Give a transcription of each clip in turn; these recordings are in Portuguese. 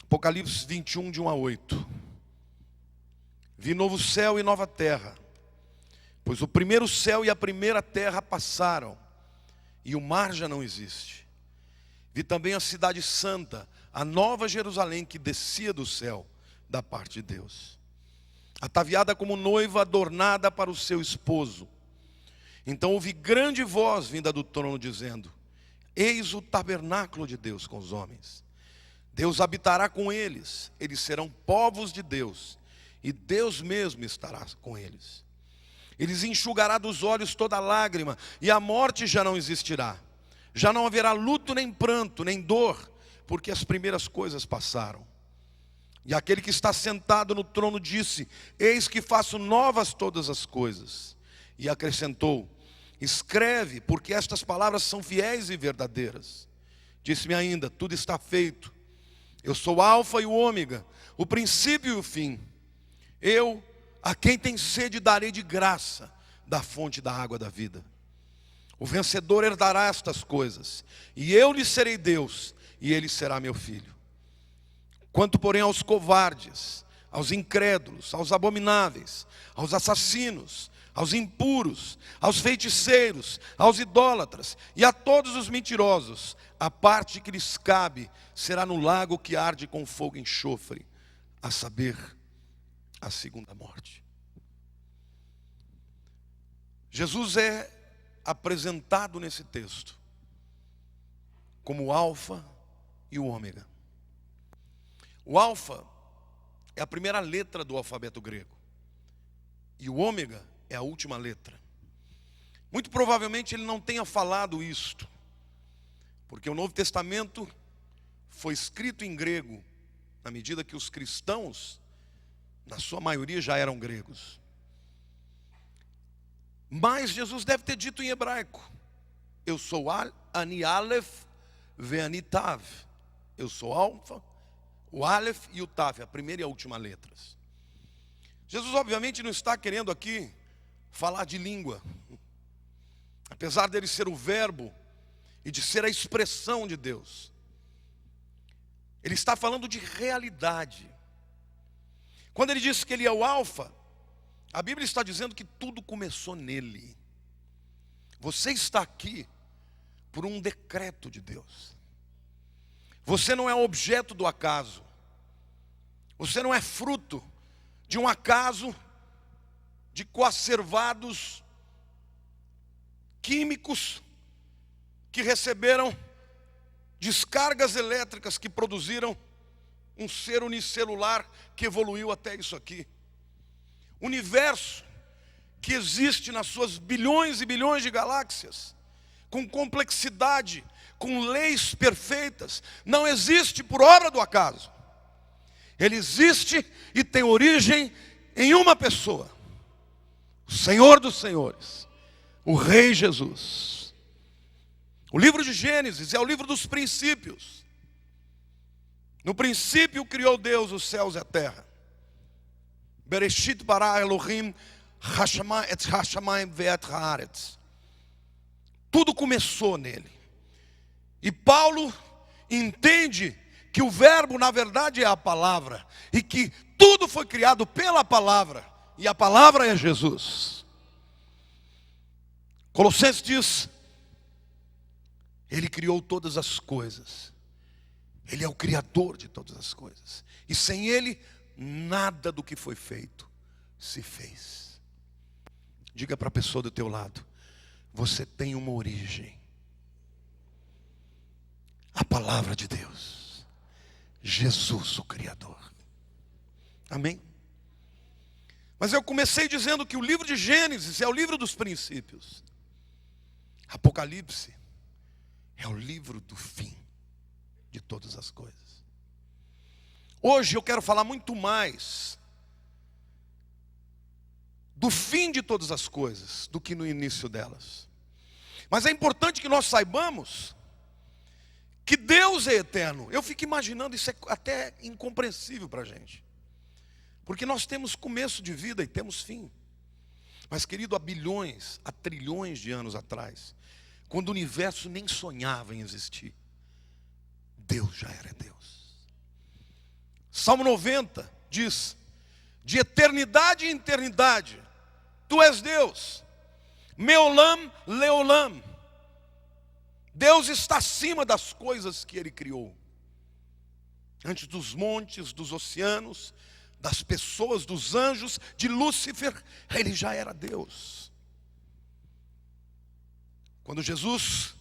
Apocalipse 21, de 1 a 8. Vi novo céu e nova terra, pois o primeiro céu e a primeira terra passaram, e o mar já não existe. Vi também a cidade santa, a nova Jerusalém, que descia do céu, da parte de Deus, ataviada como noiva adornada para o seu esposo. Então ouvi grande voz vinda do trono, dizendo: eis o tabernáculo de Deus com os homens. Deus habitará com eles, eles serão povos de Deus, e Deus mesmo estará com eles. Eles enxugará dos olhos toda lágrima, e a morte já não existirá. Já não haverá luto, nem pranto, nem dor, porque as primeiras coisas passaram. E aquele que está sentado no trono disse: eis que faço novas todas as coisas. E acrescentou: escreve, porque estas palavras são fiéis e verdadeiras. Disse-me ainda: tudo está feito. Eu sou o Alfa e o Ômega, o princípio e o fim. Eu, a quem tem sede, darei de graça da fonte da água da vida. O vencedor herdará estas coisas, e eu lhe serei Deus, e ele será meu filho. Quanto, porém, aos covardes, aos incrédulos, aos abomináveis, aos assassinos, aos impuros, aos feiticeiros, aos idólatras e a todos os mentirosos, a parte que lhes cabe será no lago que arde com fogo e enxofre, a saber, a segunda morte. Jesus é apresentado nesse texto como o Alfa e o Ômega. O Alfa é a primeira letra do alfabeto grego, e o Ômega é a última letra. Muito provavelmente ele não tenha falado isto, porque o Novo Testamento foi escrito em grego, na medida que os cristãos, na sua maioria, já eram gregos. Mas Jesus deve ter dito em hebraico: eu sou Ani Aleph Ve'ani Tav. Eu sou Alfa, o Aleph e o Tav, a primeira e a última letras. Jesus obviamente não está querendo aqui falar de língua, apesar dele ser o verbo e de ser a expressão de Deus. Ele está falando de realidade. Quando ele diz que ele é o Alfa, a Bíblia está dizendo que tudo começou nele. Você está aqui por um decreto de Deus. Você não é objeto do acaso. Você não é fruto de um acaso, de coacervados químicos que receberam descargas elétricas que produziram um ser unicelular que evoluiu até isso aqui. O universo que existe nas suas bilhões e bilhões de galáxias, com complexidade, com leis perfeitas, não existe por obra do acaso. Ele existe e tem origem em uma pessoa: o Senhor dos Senhores, o Rei Jesus. O livro de Gênesis é o livro dos princípios. No princípio criou Deus os céus e a terra. Bereshit bara Elohim et hashamayim ve'et haaretz. Tudo começou nele. E Paulo entende que o verbo na verdade é a palavra, e que tudo foi criado pela palavra, e a palavra é Jesus. Colossenses diz: ele criou todas as coisas. Ele é o criador de todas as coisas, e sem ele nada do que foi feito se fez. Diga para a pessoa do teu lado: você tem uma origem, a palavra de Deus, Jesus o Criador. Amém? Mas eu comecei dizendo que o livro de Gênesis é o livro dos princípios. Apocalipse é o livro do fim de todas as coisas. Hoje eu quero falar muito mais do fim de todas as coisas do que no início delas. Mas é importante que nós saibamos que Deus é eterno. Eu fico imaginando, isso é até incompreensível para a gente, porque nós temos começo de vida e temos fim. Mas querido, há bilhões, há trilhões de anos atrás, quando o universo nem sonhava em existir, Deus já era Deus. Salmo 90 diz: de eternidade em eternidade, Tu és Deus. Meolam, Leolam. Deus está acima das coisas que Ele criou. Antes dos montes, dos oceanos, das pessoas, dos anjos, de Lúcifer, Ele já era Deus. Quando Jesus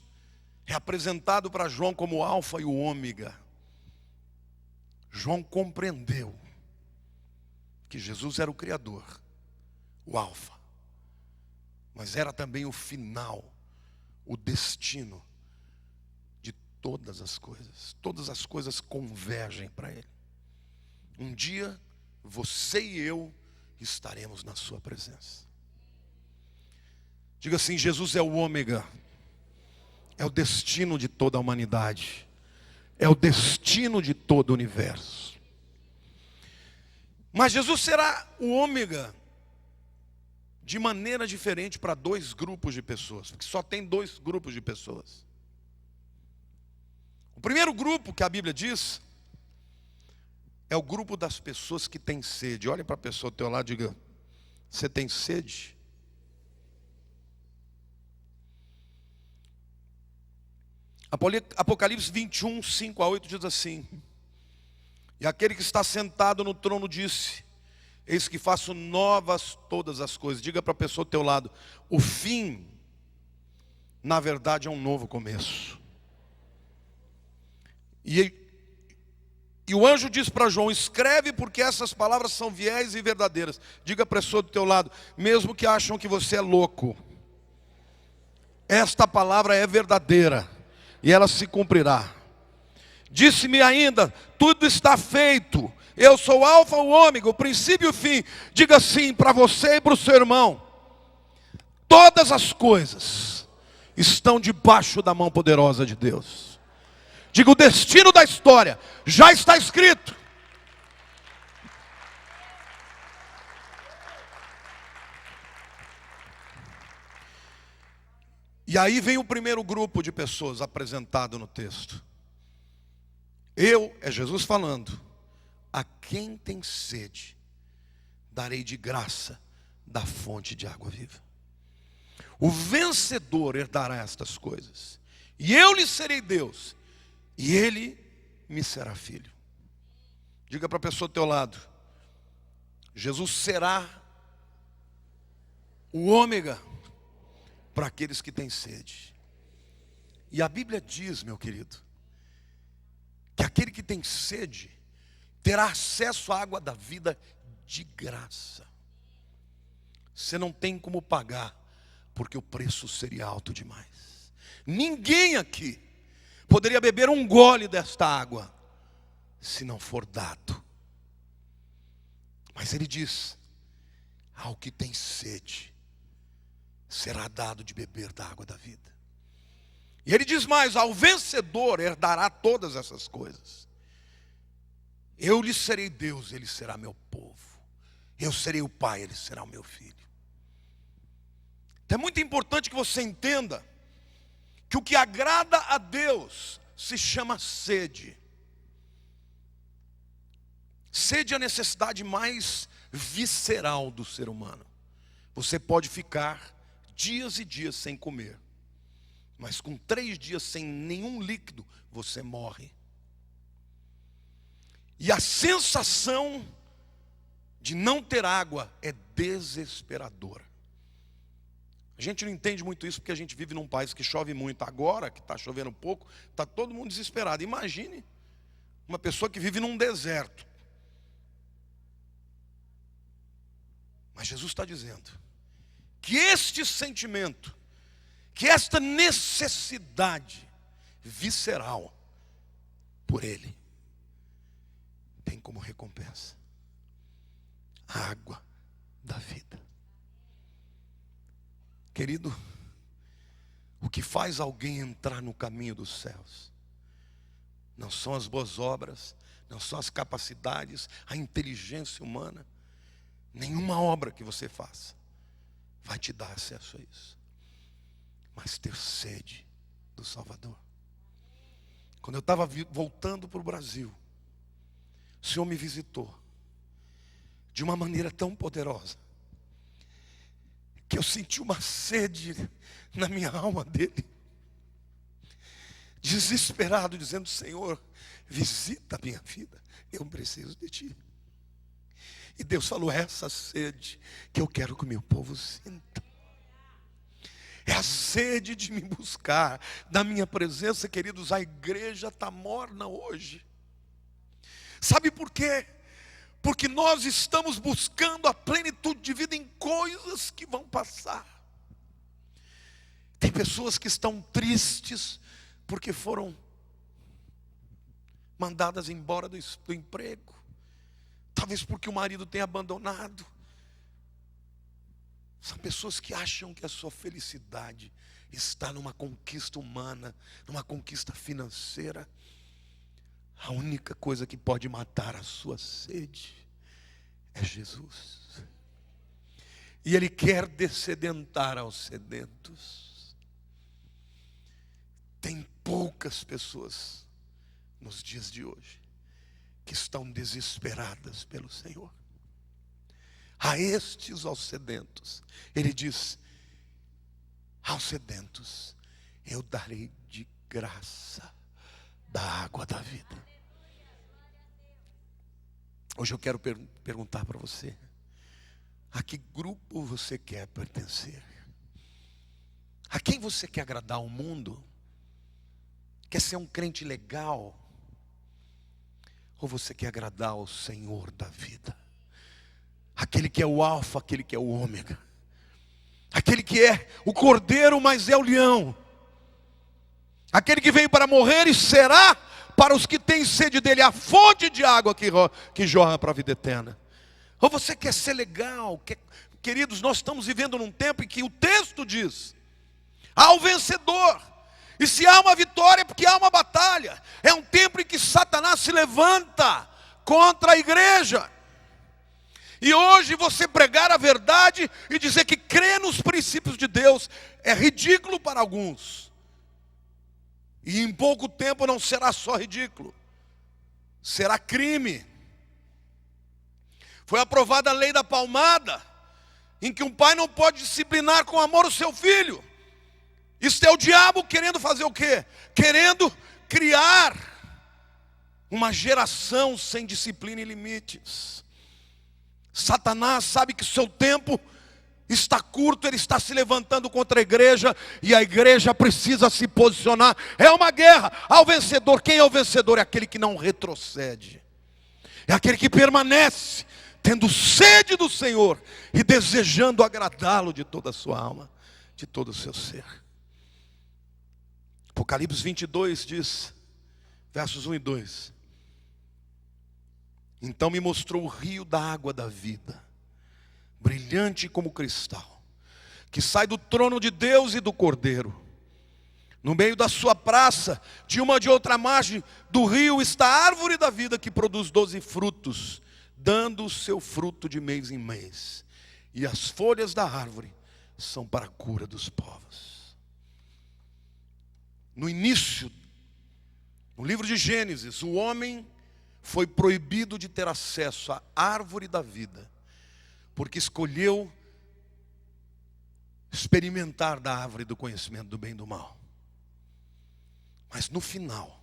é apresentado para João como o Alfa e o Ômega, João compreendeu que Jesus era o Criador, o Alfa, mas era também o final, o destino de todas as coisas. Todas as coisas convergem para Ele. Um dia, você e eu estaremos na sua presença. Diga assim: Jesus é o Ômega, é o destino de toda a humanidade, é o destino de todo o universo. Mas Jesus será o Ômega de maneira diferente para dois grupos de pessoas, porque só tem dois grupos de pessoas. O primeiro grupo que a Bíblia diz é o grupo das pessoas que têm sede. Olha para a pessoa ao teu lado e diga: você tem sede? Apocalipse 21, 5 a 8 diz assim: e aquele que está sentado no trono disse: eis que faço novas todas as coisas. Diga para a pessoa ao teu lado: o fim, na verdade, é um novo começo. E o anjo diz para João: escreve, porque essas palavras são fiéis e verdadeiras. Diga para a pessoa do teu lado: mesmo que acham que você é louco, esta palavra é verdadeira e ela se cumprirá. Disse-me ainda: tudo está feito. Eu sou o Alfa, o Ômega, o princípio e o fim. Diga assim para você e para o seu irmão: todas as coisas estão debaixo da mão poderosa de Deus. Diga: o destino da história já está escrito. E aí vem o primeiro grupo de pessoas apresentado no texto. É Jesus falando: a quem tem sede, darei de graça da fonte de água viva. O vencedor herdará estas coisas, e eu lhe serei Deus, e ele me será filho. Diga para a pessoa do teu lado: Jesus será o Ômega para aqueles que têm sede. E a Bíblia diz, meu querido, que aquele que tem sede terá acesso à água da vida de graça. Você não tem como pagar, porque o preço seria alto demais. Ninguém aqui poderia beber um gole desta água se não for dado. Mas ele diz: ao que tem sede será dado de beber da água da vida. E ele diz mais: ao vencedor herdará todas essas coisas. Eu lhe serei Deus, ele será meu povo. Eu serei o pai, ele será o meu filho. Então é muito importante que você entenda que o que agrada a Deus se chama sede. Sede é a necessidade mais visceral do ser humano. Você pode ficar dias e dias sem comer, mas com 3 dias sem nenhum líquido, você morre. E a sensação de não ter água é desesperadora. A gente não entende muito isso porque a gente vive num país que chove muito. Agora que está chovendo pouco, está todo mundo desesperado. Imagine uma pessoa que vive num deserto. Mas Jesus está dizendo que este sentimento, que esta necessidade visceral por Ele, tem como recompensa a água da vida. Querido, o que faz alguém entrar no caminho dos céus não são as boas obras, não são as capacidades, a inteligência humana. Nenhuma obra que você faça vai te dar acesso a isso, mas ter sede do Salvador. Quando eu estava voltando para o Brasil, Senhor me visitou de uma maneira tão poderosa, que eu senti uma sede na minha alma dele, desesperado, dizendo: Senhor, visita a minha vida, eu preciso de ti. E Deus falou: é essa sede que eu quero que o meu povo sinta. É a sede de me buscar, da minha presença. Queridos, a igreja está morna hoje. Sabe por quê? Porque nós estamos buscando a plenitude de vida em coisas que vão passar. Tem pessoas que estão tristes porque foram mandadas embora do emprego. Talvez porque o marido tenha abandonado. São pessoas que acham que a sua felicidade está numa conquista humana, numa conquista financeira. A única coisa que pode matar a sua sede é Jesus. E Ele quer dessedentar aos sedentos. Tem poucas pessoas nos dias de hoje que estão desesperadas pelo Senhor. A estes, aos sedentos, Ele diz: aos sedentos eu darei de graça da água da vida. Hoje eu quero perguntar para você: a que grupo você quer pertencer? A quem você quer agradar ao mundo? Quer ser um crente legal? Ou você quer agradar ao Senhor da vida? Aquele que é o alfa, aquele que é o ômega, aquele que é o cordeiro, mas é o leão, aquele que veio para morrer e será para os que têm sede dele a fonte de água que jorra para a vida eterna. Ou você quer ser legal? Queridos, nós estamos vivendo num tempo em que o texto diz: há o vencedor. E se há uma vitória é porque há uma batalha. É um tempo em que Satanás se levanta contra a igreja. E hoje você pregar a verdade e dizer que crê nos princípios de Deus é ridículo para alguns. E em pouco tempo não será só ridículo, será crime. Foi aprovada a lei da palmada, em que um pai não pode disciplinar com amor o seu filho. Isso é o diabo querendo fazer o quê? Querendo criar uma geração sem disciplina e limites. Satanás sabe que o seu tempo está curto, ele está se levantando contra a igreja, e a igreja precisa se posicionar. É uma guerra ao vencedor. Quem é o vencedor? É aquele que não retrocede, é aquele que permanece tendo sede do Senhor e desejando agradá-lo de toda a sua alma, de todo o seu ser. Apocalipse 22 diz, versos 1 e 2: então me mostrou o rio da água da vida, brilhante como cristal, que sai do trono de Deus e do Cordeiro. No meio da sua praça, de uma de outra margem do rio, está a árvore da vida, que produz 12 frutos, dando o seu fruto de mês em mês. E as folhas da árvore são para a cura dos povos. No início, no livro de Gênesis, o homem foi proibido de ter acesso à árvore da vida, porque escolheu experimentar da árvore do conhecimento do bem e do mal. Mas no final,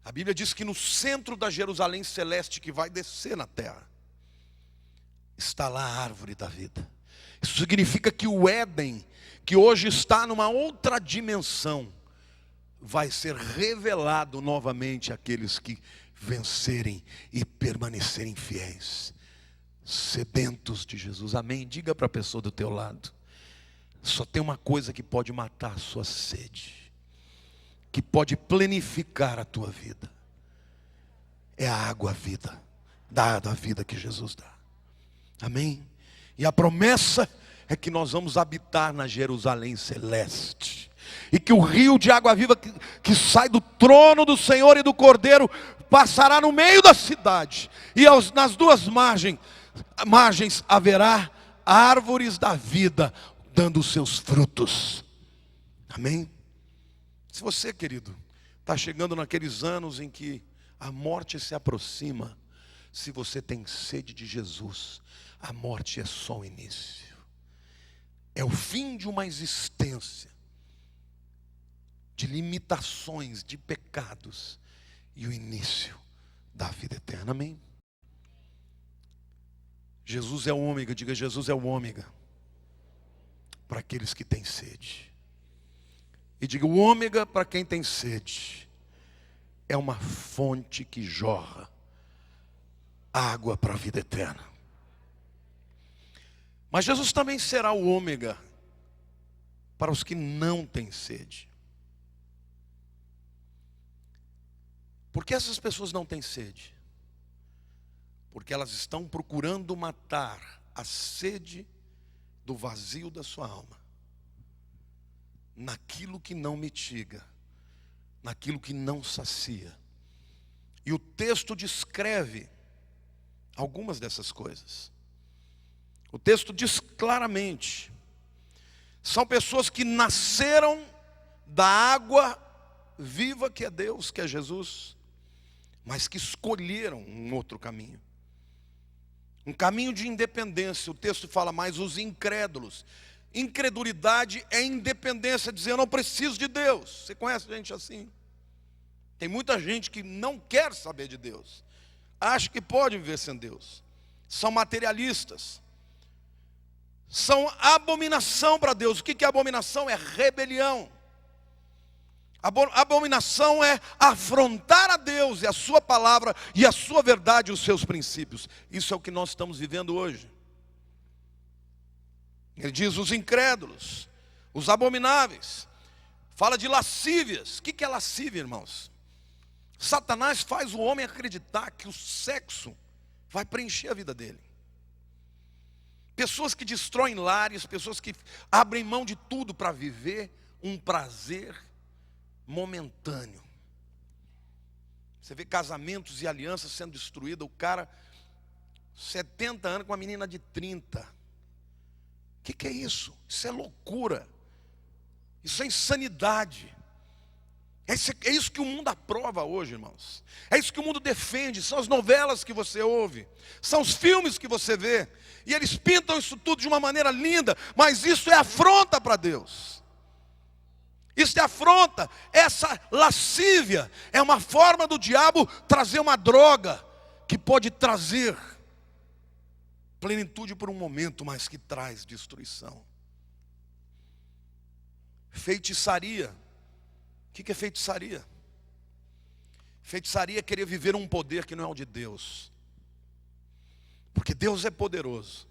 a Bíblia diz que no centro da Jerusalém celeste, que vai descer na terra, está lá a árvore da vida. Isso significa que o Éden, que hoje está numa outra dimensão, vai ser revelado novamente àqueles que vencerem e permanecerem fiéis, sedentos de Jesus. Amém? Diga para a pessoa do teu lado: só tem uma coisa que pode matar a sua sede, que pode plenificar a tua vida, é a água vida, da vida que Jesus dá. Amém? E a promessa é que nós vamos habitar na Jerusalém celeste, e que o rio de água viva que sai do trono do Senhor e do Cordeiro passará no meio da cidade, e nas duas margens haverá árvores da vida dando os seus frutos. Amém? Se você, querido, está chegando naqueles anos em que A morte se aproxima. Se você tem sede de Jesus, a morte é só o início. É o fim de uma existência de limitações, de pecados, e o início da vida eterna. Amém? Jesus é o ômega. Diga: Jesus é o ômega para aqueles que têm sede. E diga: o ômega para quem tem sede é uma fonte que jorra água para a vida eterna. Mas Jesus também será o ômega para os que não têm sede. Por que essas pessoas não têm sede? Porque elas estão procurando matar a sede do vazio da sua alma naquilo que não mitiga, naquilo que não sacia. E o texto descreve algumas dessas coisas. O texto diz claramente: são pessoas que nasceram da água viva que é Deus, que é Jesus, mas que escolheram um outro caminho. Um caminho de independência. O texto fala mais os incrédulos. Incredulidade é independência, dizer: eu não preciso de Deus. Você conhece gente assim? Tem muita gente que não quer saber de Deus, acha que pode viver sem Deus. São materialistas, são abominação para Deus. O que é abominação? É rebelião. Abominação é afrontar a Deus e a sua palavra e a sua verdade e os seus princípios. Isso é o que nós estamos vivendo hoje. Ele diz os incrédulos, os abomináveis. Fala de lascívias. O que é lascívia, irmãos? Satanás faz o homem acreditar que o sexo vai preencher a vida dele. Pessoas que destroem lares, pessoas que abrem mão de tudo para viver um prazer momentâneo. Você vê casamentos e alianças sendo destruídas. O cara, 70 anos com uma menina de 30. O que é isso? Isso é loucura. Isso é insanidade. É isso que o mundo aprova hoje, irmãos. É isso que o mundo defende. São as novelas que você ouve, são os filmes que você vê. E eles pintam isso tudo de uma maneira linda, mas isso é afronta para Deus. Isso é afronta. Essa lascívia é uma forma do diabo trazer uma droga que pode trazer plenitude por um momento, mas que traz destruição. Feitiçaria. O que é feitiçaria? Feitiçaria é querer viver um poder que não é o de Deus. Porque Deus é poderoso.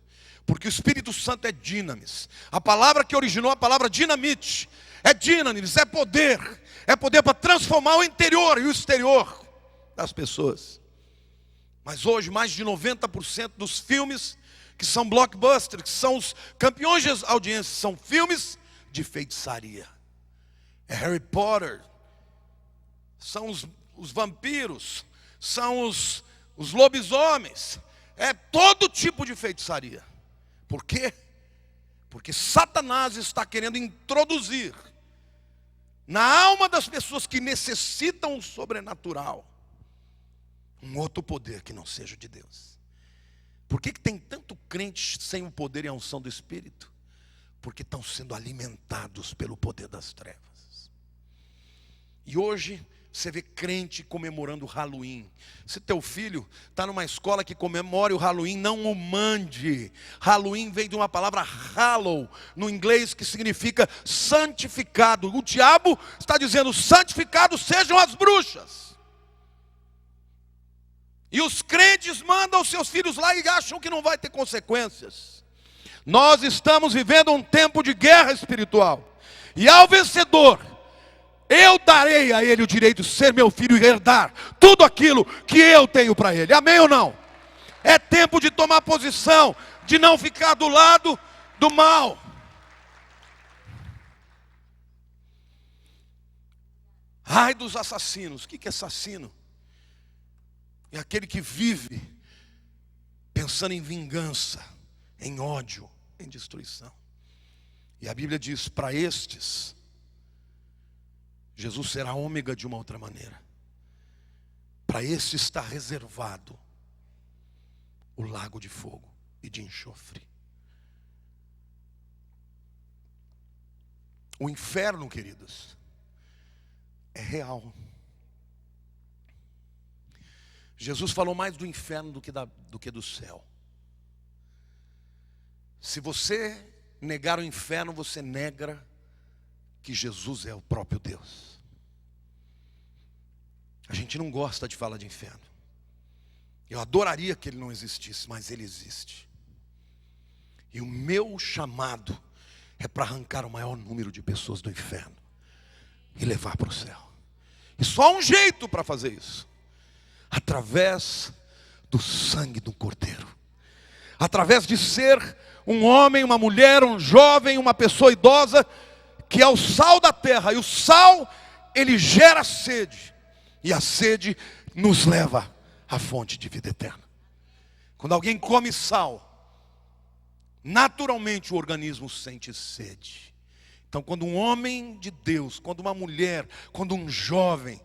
Porque o Espírito Santo é dinamis. A palavra que originou a palavra dinamite é dinamis, é poder. É poder para transformar o interior e o exterior das pessoas. Mas hoje mais de 90% dos filmes que são blockbusters, que são os campeões de audiência, são filmes de feitiçaria. É Harry Potter, são os vampiros, são os lobisomens, é todo tipo de feitiçaria. Por quê? Porque Satanás está querendo introduzir na alma das pessoas que necessitam o sobrenatural um outro poder que não seja de Deus. Por que tem tanto crente sem o poder e a unção do Espírito? Porque estão sendo alimentados pelo poder das trevas. E hoje você vê crente comemorando o Halloween. Se teu filho está numa escola que comemore o Halloween, não o mande. Halloween vem de uma palavra hallow, no inglês, que significa santificado. O diabo está dizendo: santificados sejam as bruxas. E os crentes mandam seus filhos lá e acham que não vai ter consequências. Nós estamos vivendo um tempo de guerra espiritual. E ao vencedor, eu darei a ele o direito de ser meu filho e herdar tudo aquilo que eu tenho para ele. Amém ou não? É tempo de tomar posição, de não ficar do lado do mal. Ai dos assassinos. O que é assassino? É aquele que vive pensando em vingança, em ódio, em destruição. E a Bíblia diz: para estes, Jesus será ômega de uma outra maneira. Para esse está reservado o lago de fogo e de enxofre. O inferno, queridos, é real. Jesus falou mais do inferno do que do céu. Se você negar o inferno, você nega que Jesus é o próprio Deus. A gente não gosta de falar de inferno. Eu adoraria que ele não existisse, mas ele existe. E o meu chamado é para arrancar o maior número de pessoas do inferno e levar para o céu. E só há um jeito para fazer isso: através do sangue do Cordeiro. Através de ser um homem, uma mulher, um jovem, uma pessoa idosa, que é o sal da terra. E o sal, ele gera sede. E a sede nos leva à fonte de vida eterna. Quando alguém come sal, naturalmente o organismo sente sede. Então, quando um homem de Deus, quando uma mulher, quando um jovem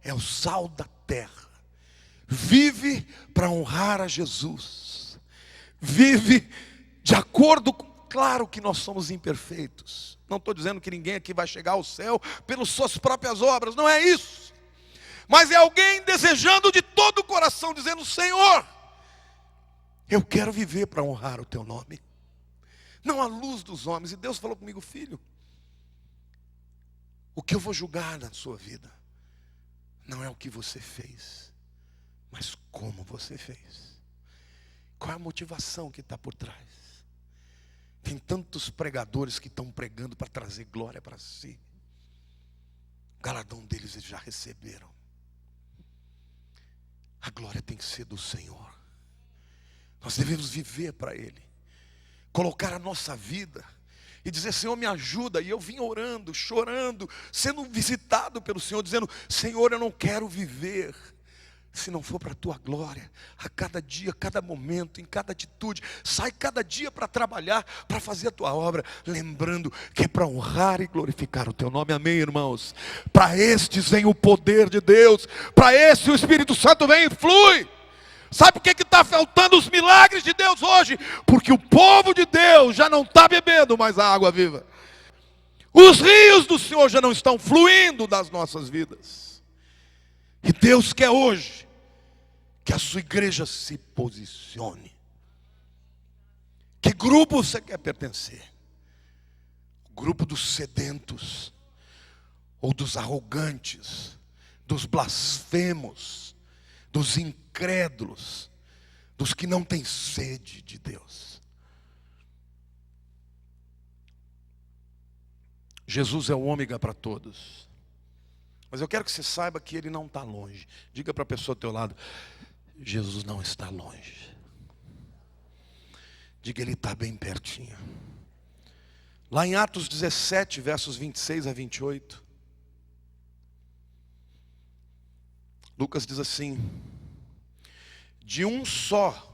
é o sal da terra, vive para honrar a Jesus, vive de acordo com, claro que nós somos imperfeitos. Não estou dizendo que ninguém aqui vai chegar ao céu pelas suas próprias obras, não é isso. Mas é alguém desejando de todo o coração, dizendo: Senhor, eu quero viver para honrar o teu nome, não à luz dos homens. E Deus falou comigo: filho, o que eu vou julgar na sua vida não é o que você fez, mas como você fez. Qual é a motivação que está por trás? Tem tantos pregadores que estão pregando para trazer glória para si. O galardão deles eles já receberam. A glória tem que ser do Senhor. Nós devemos viver para Ele, colocar a nossa vida e dizer: Senhor, me ajuda. E eu vim orando, chorando, sendo visitado pelo Senhor, dizendo: Senhor, eu não quero viver se não for para a tua glória. A cada dia, a cada momento, em cada atitude, sai cada dia para trabalhar, para fazer a tua obra, lembrando que é para honrar e glorificar o teu nome. Amém, irmãos? Para estes vem o poder de Deus, para esse o Espírito Santo vem e flui. Sabe por que está faltando os milagres de Deus hoje? Porque o povo de Deus já não está bebendo mais a água viva. Os rios do Senhor já não estão fluindo das nossas vidas. E Deus quer hoje que a sua igreja se posicione. Que grupo você quer pertencer? O grupo dos sedentos, ou dos arrogantes, dos blasfemos, dos incrédulos, dos que não têm sede de Deus? Jesus é o ômega para todos. Mas eu quero que você saiba que Ele não está longe. Diga para a pessoa ao teu lado: Jesus não está longe. Diga: Ele está bem pertinho. Lá em Atos 17, versos 26 a 28. Lucas diz assim: de um só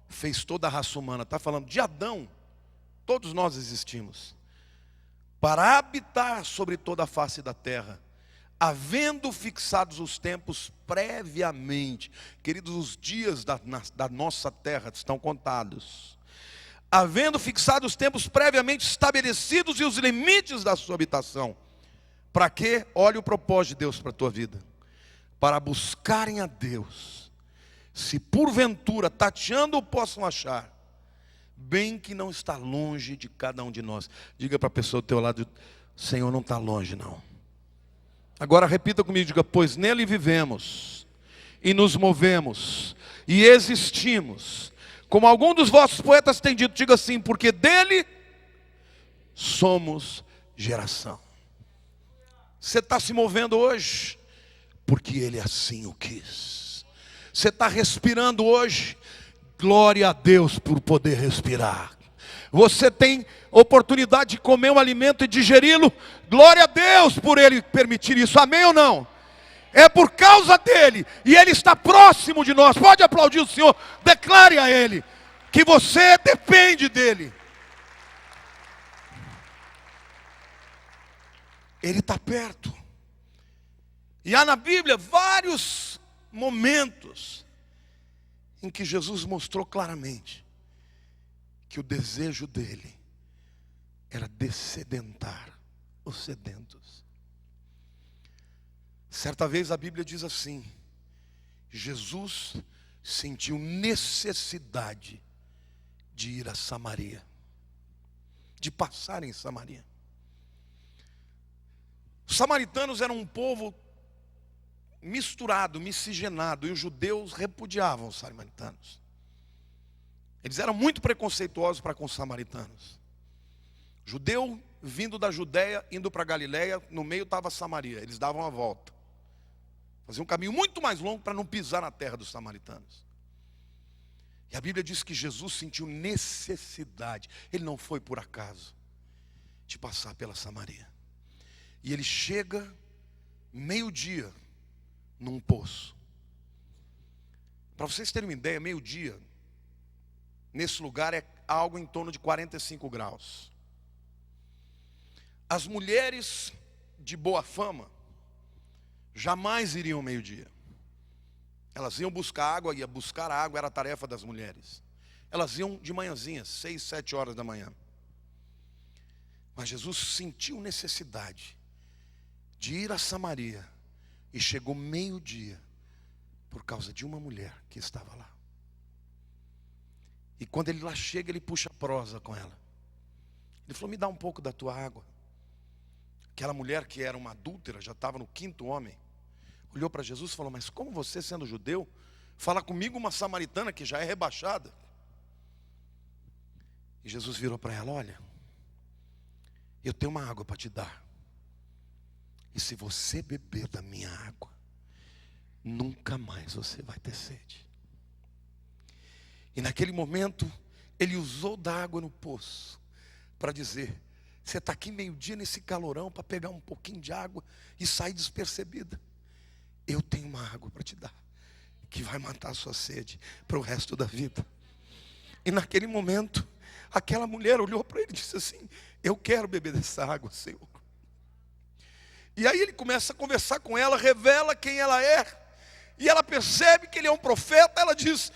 fez toda a raça humana. Está falando de Adão. Todos nós existimos para habitar sobre toda a face da terra, havendo fixados os tempos previamente. Queridos, os dias da nossa terra estão contados. Havendo fixado os tempos previamente estabelecidos e os limites da sua habitação. Para quê? Olha o propósito de Deus para a tua vida. Para buscarem a Deus, se porventura tateando possam achar, bem que não está longe de cada um de nós. Diga para a pessoa do teu lado: Senhor, não está longe não. Agora repita comigo, diga: pois nele vivemos, e nos movemos, e existimos. Como algum dos vossos poetas tem dito, diga assim: porque dele somos geração. Você está se movendo hoje, porque Ele assim o quis. Você está respirando hoje, glória a Deus por poder respirar. Você tem oportunidade de comer um alimento e digeri-lo, glória a Deus por Ele permitir isso. Amém ou não? É por causa dEle, e Ele está próximo de nós. Pode aplaudir o Senhor. Declare a Ele que você depende dEle. Ele está perto. E há na Bíblia vários momentos em que Jesus mostrou claramente que o desejo dele era dessedentar os sedentos. Certa vez a Bíblia diz assim: Jesus sentiu necessidade de ir a Samaria, de passar em Samaria. Os samaritanos eram um povo misturado, miscigenado, e os judeus repudiavam os samaritanos. Eles eram muito preconceituosos para com os samaritanos. Judeu vindo da Judéia, indo para Galiléia, no meio estava Samaria, eles davam a volta. Faziam um caminho muito mais longo para não pisar na terra dos samaritanos. E a Bíblia diz que Jesus sentiu necessidade, ele não foi por acaso, de passar pela Samaria. E ele chega meio-dia num poço. Para vocês terem uma ideia, meio-dia, nesse lugar é algo em torno de 45 graus. As mulheres de boa fama jamais iriam meio-dia. Elas iam buscar água, buscar água era a tarefa das mulheres. Elas iam de manhãzinha, 6, 7 horas da manhã. Mas Jesus sentiu necessidade de ir a Samaria e chegou meio-dia por causa de uma mulher que estava lá. E quando ele lá chega, ele puxa prosa com ela. Ele falou: me dá um pouco da tua água. Aquela mulher que era uma adúltera, já estava no 5º homem, olhou para Jesus e falou: mas como você, sendo judeu, fala comigo uma samaritana que já é rebaixada? E Jesus virou para ela: olha, eu tenho uma água para te dar. E se você beber da minha água, nunca mais você vai ter sede. E naquele momento, ele usou da água no poço para dizer: você está aqui meio-dia nesse calorão para pegar um pouquinho de água e sair despercebida. Eu tenho uma água para te dar, que vai matar a sua sede para o resto da vida. E naquele momento, aquela mulher olhou para ele e disse assim: eu quero beber dessa água, Senhor. E aí ele começa a conversar com ela, revela quem ela é. E ela percebe que ele é um profeta. Ela diz: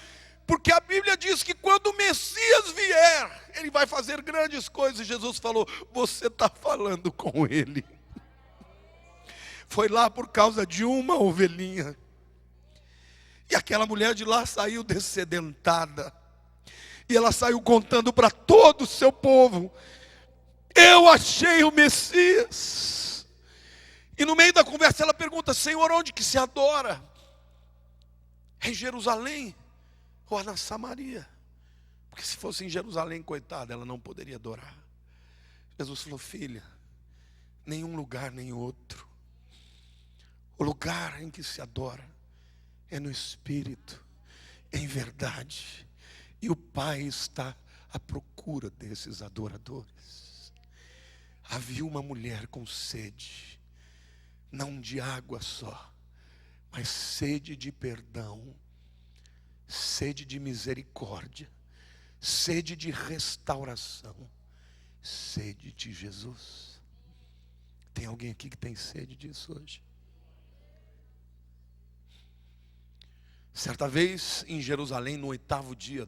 porque a Bíblia diz que quando o Messias vier, ele vai fazer grandes coisas. E Jesus falou: você está falando com ele. Foi lá por causa de uma ovelhinha. E aquela mulher de lá saiu dessedentada. E ela saiu contando para todo o seu povo: eu achei o Messias. E no meio da conversa ela pergunta: Senhor, onde que se adora? É em Jerusalém ou na Samaria? Porque se fosse em Jerusalém, coitada, ela não poderia adorar. Jesus falou: filha, nenhum lugar nem outro. O lugar em que se adora é no Espírito, em verdade. E o Pai está à procura desses adoradores. Havia uma mulher com sede, não de água só, mas sede de perdão, sede de misericórdia, sede de restauração, sede de Jesus. Tem alguém aqui que tem sede disso hoje? Certa vez em Jerusalém, no 8º dia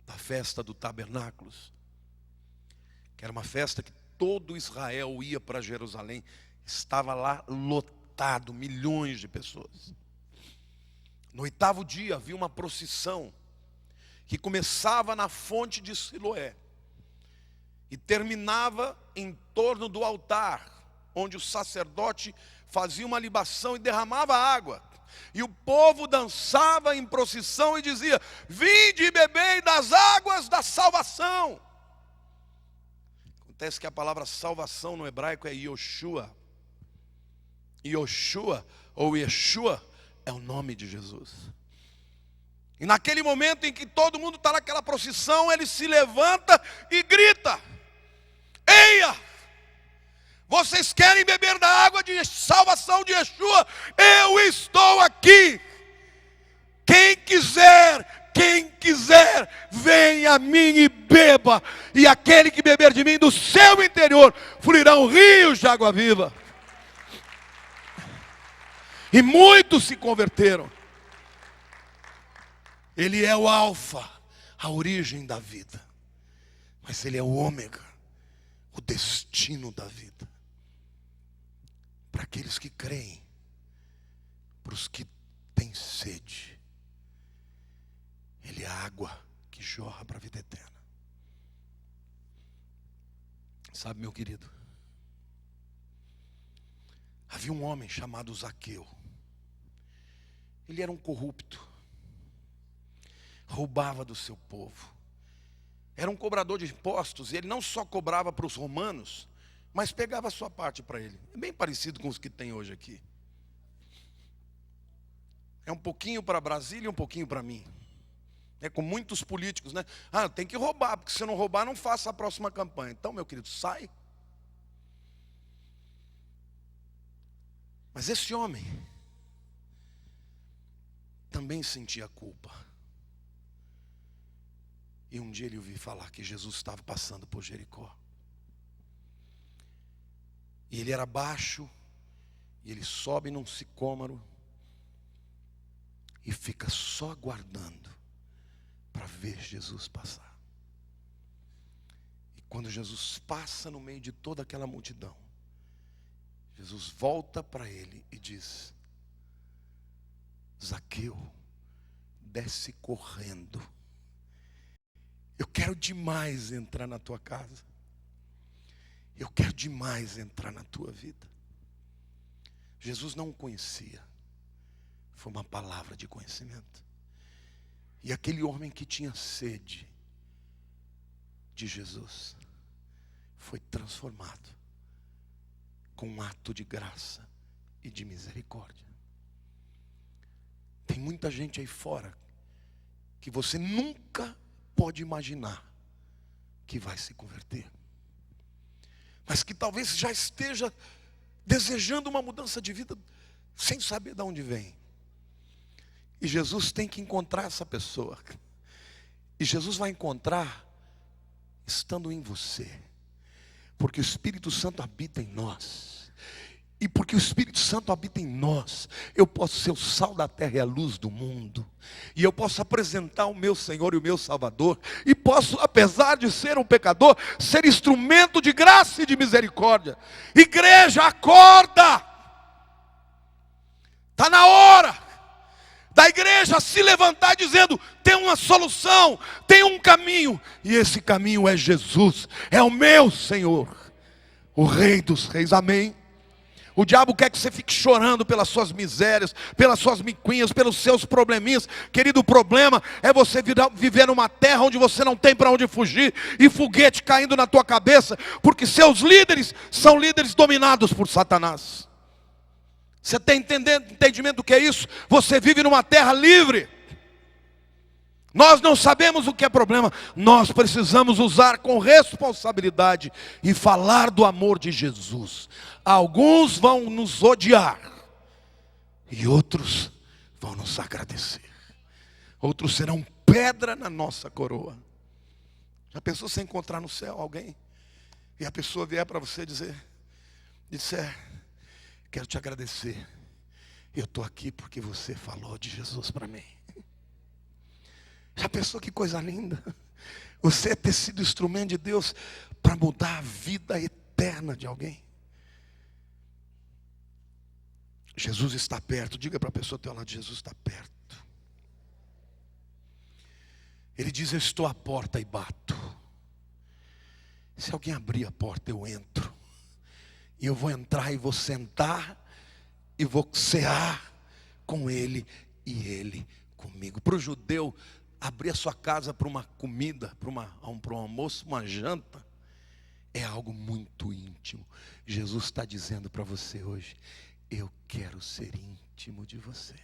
da festa do Tabernáculos, que era uma festa que todo Israel ia para Jerusalém, estava lá lotado, milhões de pessoas. No 8º dia havia uma procissão que começava na fonte de Siloé e terminava em torno do altar, onde o sacerdote fazia uma libação e derramava água. E o povo dançava em procissão e dizia: vinde e bebei das águas da salvação. Acontece que a palavra salvação no hebraico é Yoshua. Yoshua ou Yeshua é o nome de Jesus. E naquele momento em que todo mundo está naquela procissão, ele se levanta e grita: eia! Vocês querem beber da água de salvação de Yeshua? Eu estou aqui. Quem quiser, venha a mim e beba. E aquele que beber de mim, do seu interior fluirão rios de água viva. e muitos se converteram. Ele é o alfa, a origem da vida, mas Ele é o ômega, o destino da vida. Para aqueles que creem, para os que têm sede, Ele é a água que jorra para a vida eterna. Sabe, meu querido, havia um homem chamado Zaqueu. Ele era um corrupto, roubava do seu povo, era um cobrador de impostos. E ele não só cobrava para os romanos, mas pegava a sua parte para ele. É bem parecido com os que tem hoje aqui. É um pouquinho para Brasília e um pouquinho para mim. É com muitos políticos, né? Ah, tem que roubar, porque se não roubar, não faça a próxima campanha. Então, meu querido, sai. Mas esse homem também sentia culpa. E um dia ele ouviu falar que Jesus estava passando por Jericó. E ele era baixo, e ele sobe num sicômoro e fica só aguardando para ver Jesus passar. E quando Jesus passa no meio de toda aquela multidão, Jesus volta para ele e diz: Zaqueu, desce correndo. Eu quero demais entrar na tua casa. Eu quero demais entrar na tua vida. Jesus não o conhecia. Foi uma palavra de conhecimento. E aquele homem que tinha sede de Jesus foi transformado com um ato de graça e de misericórdia. Tem muita gente aí fora que você nunca pode imaginar que vai se converter, mas que talvez já esteja desejando uma mudança de vida sem saber de onde vem. E Jesus tem que encontrar essa pessoa. E Jesus vai encontrar estando em você, porque o Espírito Santo habita em nós. E porque o Espírito Santo habita em nós, eu posso ser o sal da terra e a luz do mundo. E eu posso apresentar o meu Senhor e o meu Salvador. E posso, apesar de ser um pecador, ser instrumento de graça e de misericórdia. Igreja, acorda! Está na hora da igreja se levantar dizendo: tem uma solução, tem um caminho. E esse caminho é Jesus, é o meu Senhor, o Rei dos Reis, amém? O diabo quer que você fique chorando pelas suas misérias, pelas suas miquinhas, pelos seus probleminhas. Querido, o problema é você viver numa terra onde você não tem para onde fugir, e foguete caindo na tua cabeça, porque seus líderes são líderes dominados por Satanás. Você tem entendimento do que é isso? Você vive numa terra livre. Nós não sabemos o que é problema. Nós precisamos usar com responsabilidade e falar do amor de Jesus. Alguns vão nos odiar e outros vão nos agradecer. Outros serão pedra na nossa coroa. Já pensou você encontrar no céu alguém e a pessoa vier para você dizer: quero te agradecer, eu estou aqui porque você falou de Jesus para mim. Já pensou que coisa linda? Você é ter sido instrumento de Deus para mudar a vida eterna de alguém. Jesus está perto. Diga para a pessoa ao teu lado: Jesus está perto. Ele diz: eu estou à porta e bato. Se alguém abrir a porta, eu entro. E eu vou entrar e vou sentar e vou cear com ele e ele comigo. Para o judeu, abrir a sua casa para uma comida, para um almoço, uma janta, é algo muito íntimo. Jesus está dizendo para você hoje: eu quero ser íntimo de você.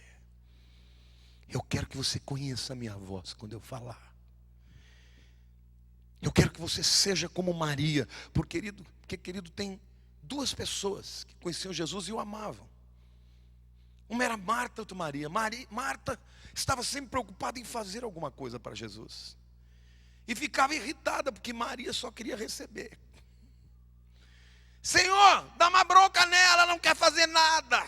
Eu quero que você conheça a minha voz quando eu falar. Eu quero que você seja como Maria. Porque, querido, tem duas pessoas que conheciam Jesus e o amavam. Uma era Marta, outra Maria. Marta estava sempre preocupada em fazer alguma coisa para Jesus. E ficava irritada porque Maria só queria receber. Senhor, dá uma bronca nela, ela não quer fazer nada.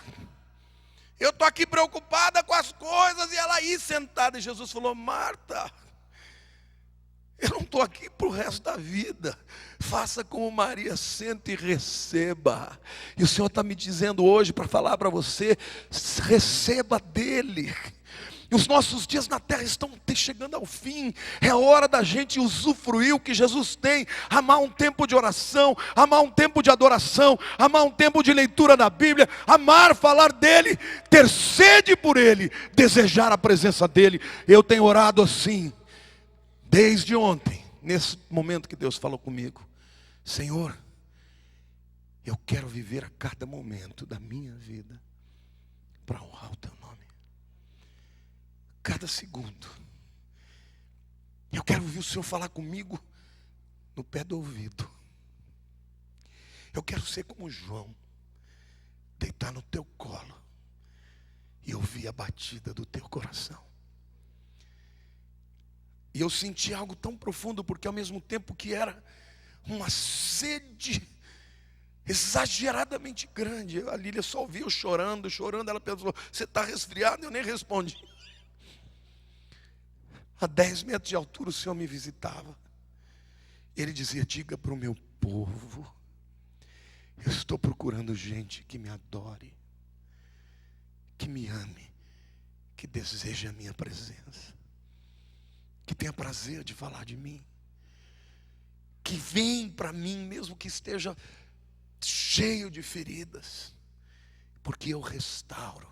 Eu estou aqui preocupada com as coisas. E ela aí sentada. E Jesus falou: Marta, eu não estou aqui para o resto da vida. Faça como Maria, senta e receba. E o Senhor está me dizendo hoje para falar para você: receba dele. Os nossos dias na terra estão chegando ao fim. É hora da gente usufruir o que Jesus tem. Amar um tempo de oração, amar um tempo de adoração, amar um tempo de leitura da Bíblia, amar falar dele, ter sede por ele, desejar a presença dele. Eu tenho orado assim desde ontem, nesse momento que Deus falou comigo: Senhor, eu quero viver a cada momento da minha vida para honrar o teu nome. Cada segundo. Eu quero ouvir o Senhor falar comigo no pé do ouvido. Eu quero ser como João, deitar no teu colo e ouvir a batida do teu coração. E eu senti algo tão profundo, porque ao mesmo tempo que era uma sede exageradamente grande, a Lília só ouvia eu chorando, ela pensou: você está resfriado? Eu nem respondi. A 10 metros de altura o Senhor me visitava. Ele dizia: diga para o meu povo, eu estou procurando gente que me adore, que me ame, que deseje a minha presença, que tenha prazer de falar de mim, que vem para mim mesmo que esteja cheio de feridas, porque eu restauro.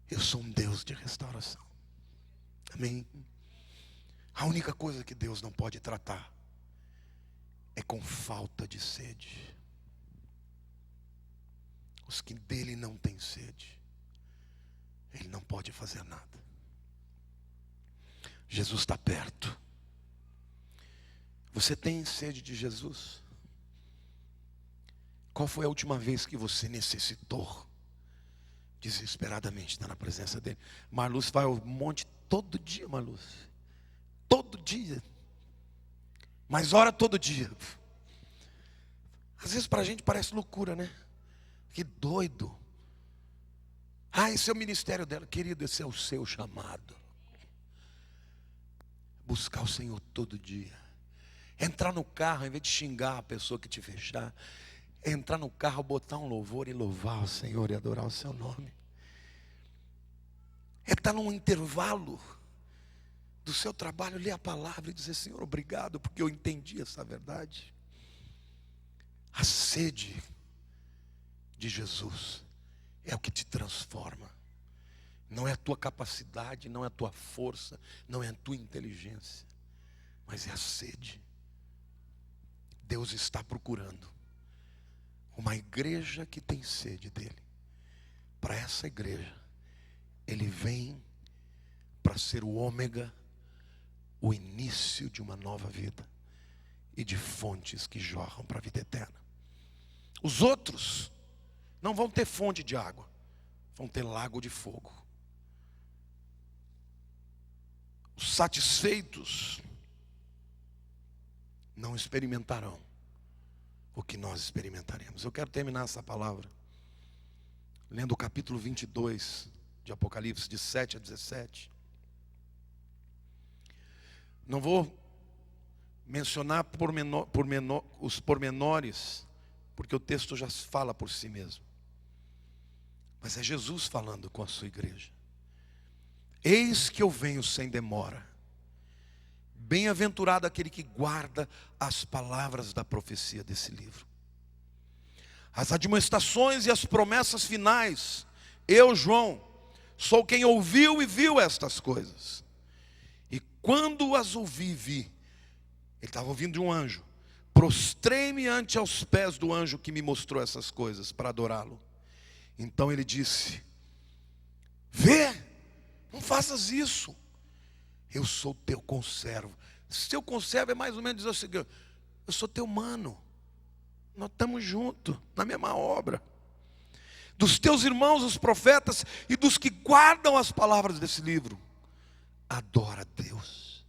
Eu sou um Deus de restauração. Amém? A única coisa que Deus não pode tratar é com falta de sede. Os que dele não têm sede, ele não pode fazer nada. Jesus está perto. Você tem sede de Jesus? Qual foi a última vez que você necessitou desesperadamente estar na presença dele? Marluz vai ao monte todo dia, Marluz. Todo dia. Mas ora todo dia. Às vezes para a gente parece loucura, né? Que doido. Esse é o ministério dela. Querido, esse é o seu chamado. Buscar o Senhor todo dia. Entrar no carro, em vez de xingar a pessoa que te fechar, entrar no carro, botar um louvor e louvar o Senhor e adorar o seu nome. É estar num intervalo do seu trabalho, ler a palavra e dizer: Senhor, obrigado, porque eu entendi essa verdade. A sede de Jesus é o que te transforma. Não é a tua capacidade, não é a tua força, não é a tua inteligência, mas é a sede. Deus está procurando uma igreja que tem sede dele. Para essa igreja, ele vem para ser o ômega, o início de uma nova vida e de fontes que jorram para a vida eterna. Os outros não vão ter fonte de água, vão ter lago de fogo. Os satisfeitos não experimentarão o que nós experimentaremos. Eu quero terminar essa palavra lendo o capítulo 22 de Apocalipse, de 7 a 17. Não vou mencionar os pormenores, porque o texto já fala por si mesmo. Mas é Jesus falando com a sua igreja. Eis que eu venho sem demora. Bem-aventurado aquele que guarda as palavras da profecia desse livro. As admoestações e as promessas finais. Eu, João, sou quem ouviu e viu estas coisas. E quando as ouvi e vi, ele estava ouvindo de um anjo. Prostrei-me ante aos pés do anjo que me mostrou essas coisas para adorá-lo. Então ele disse: vê, não faças isso. Eu sou teu conservo. Seu conservo é mais ou menos dizer o seguinte: eu sou teu mano. Nós estamos juntos na mesma obra. Dos teus irmãos, os profetas, e dos que guardam as palavras desse livro, adora a Deus.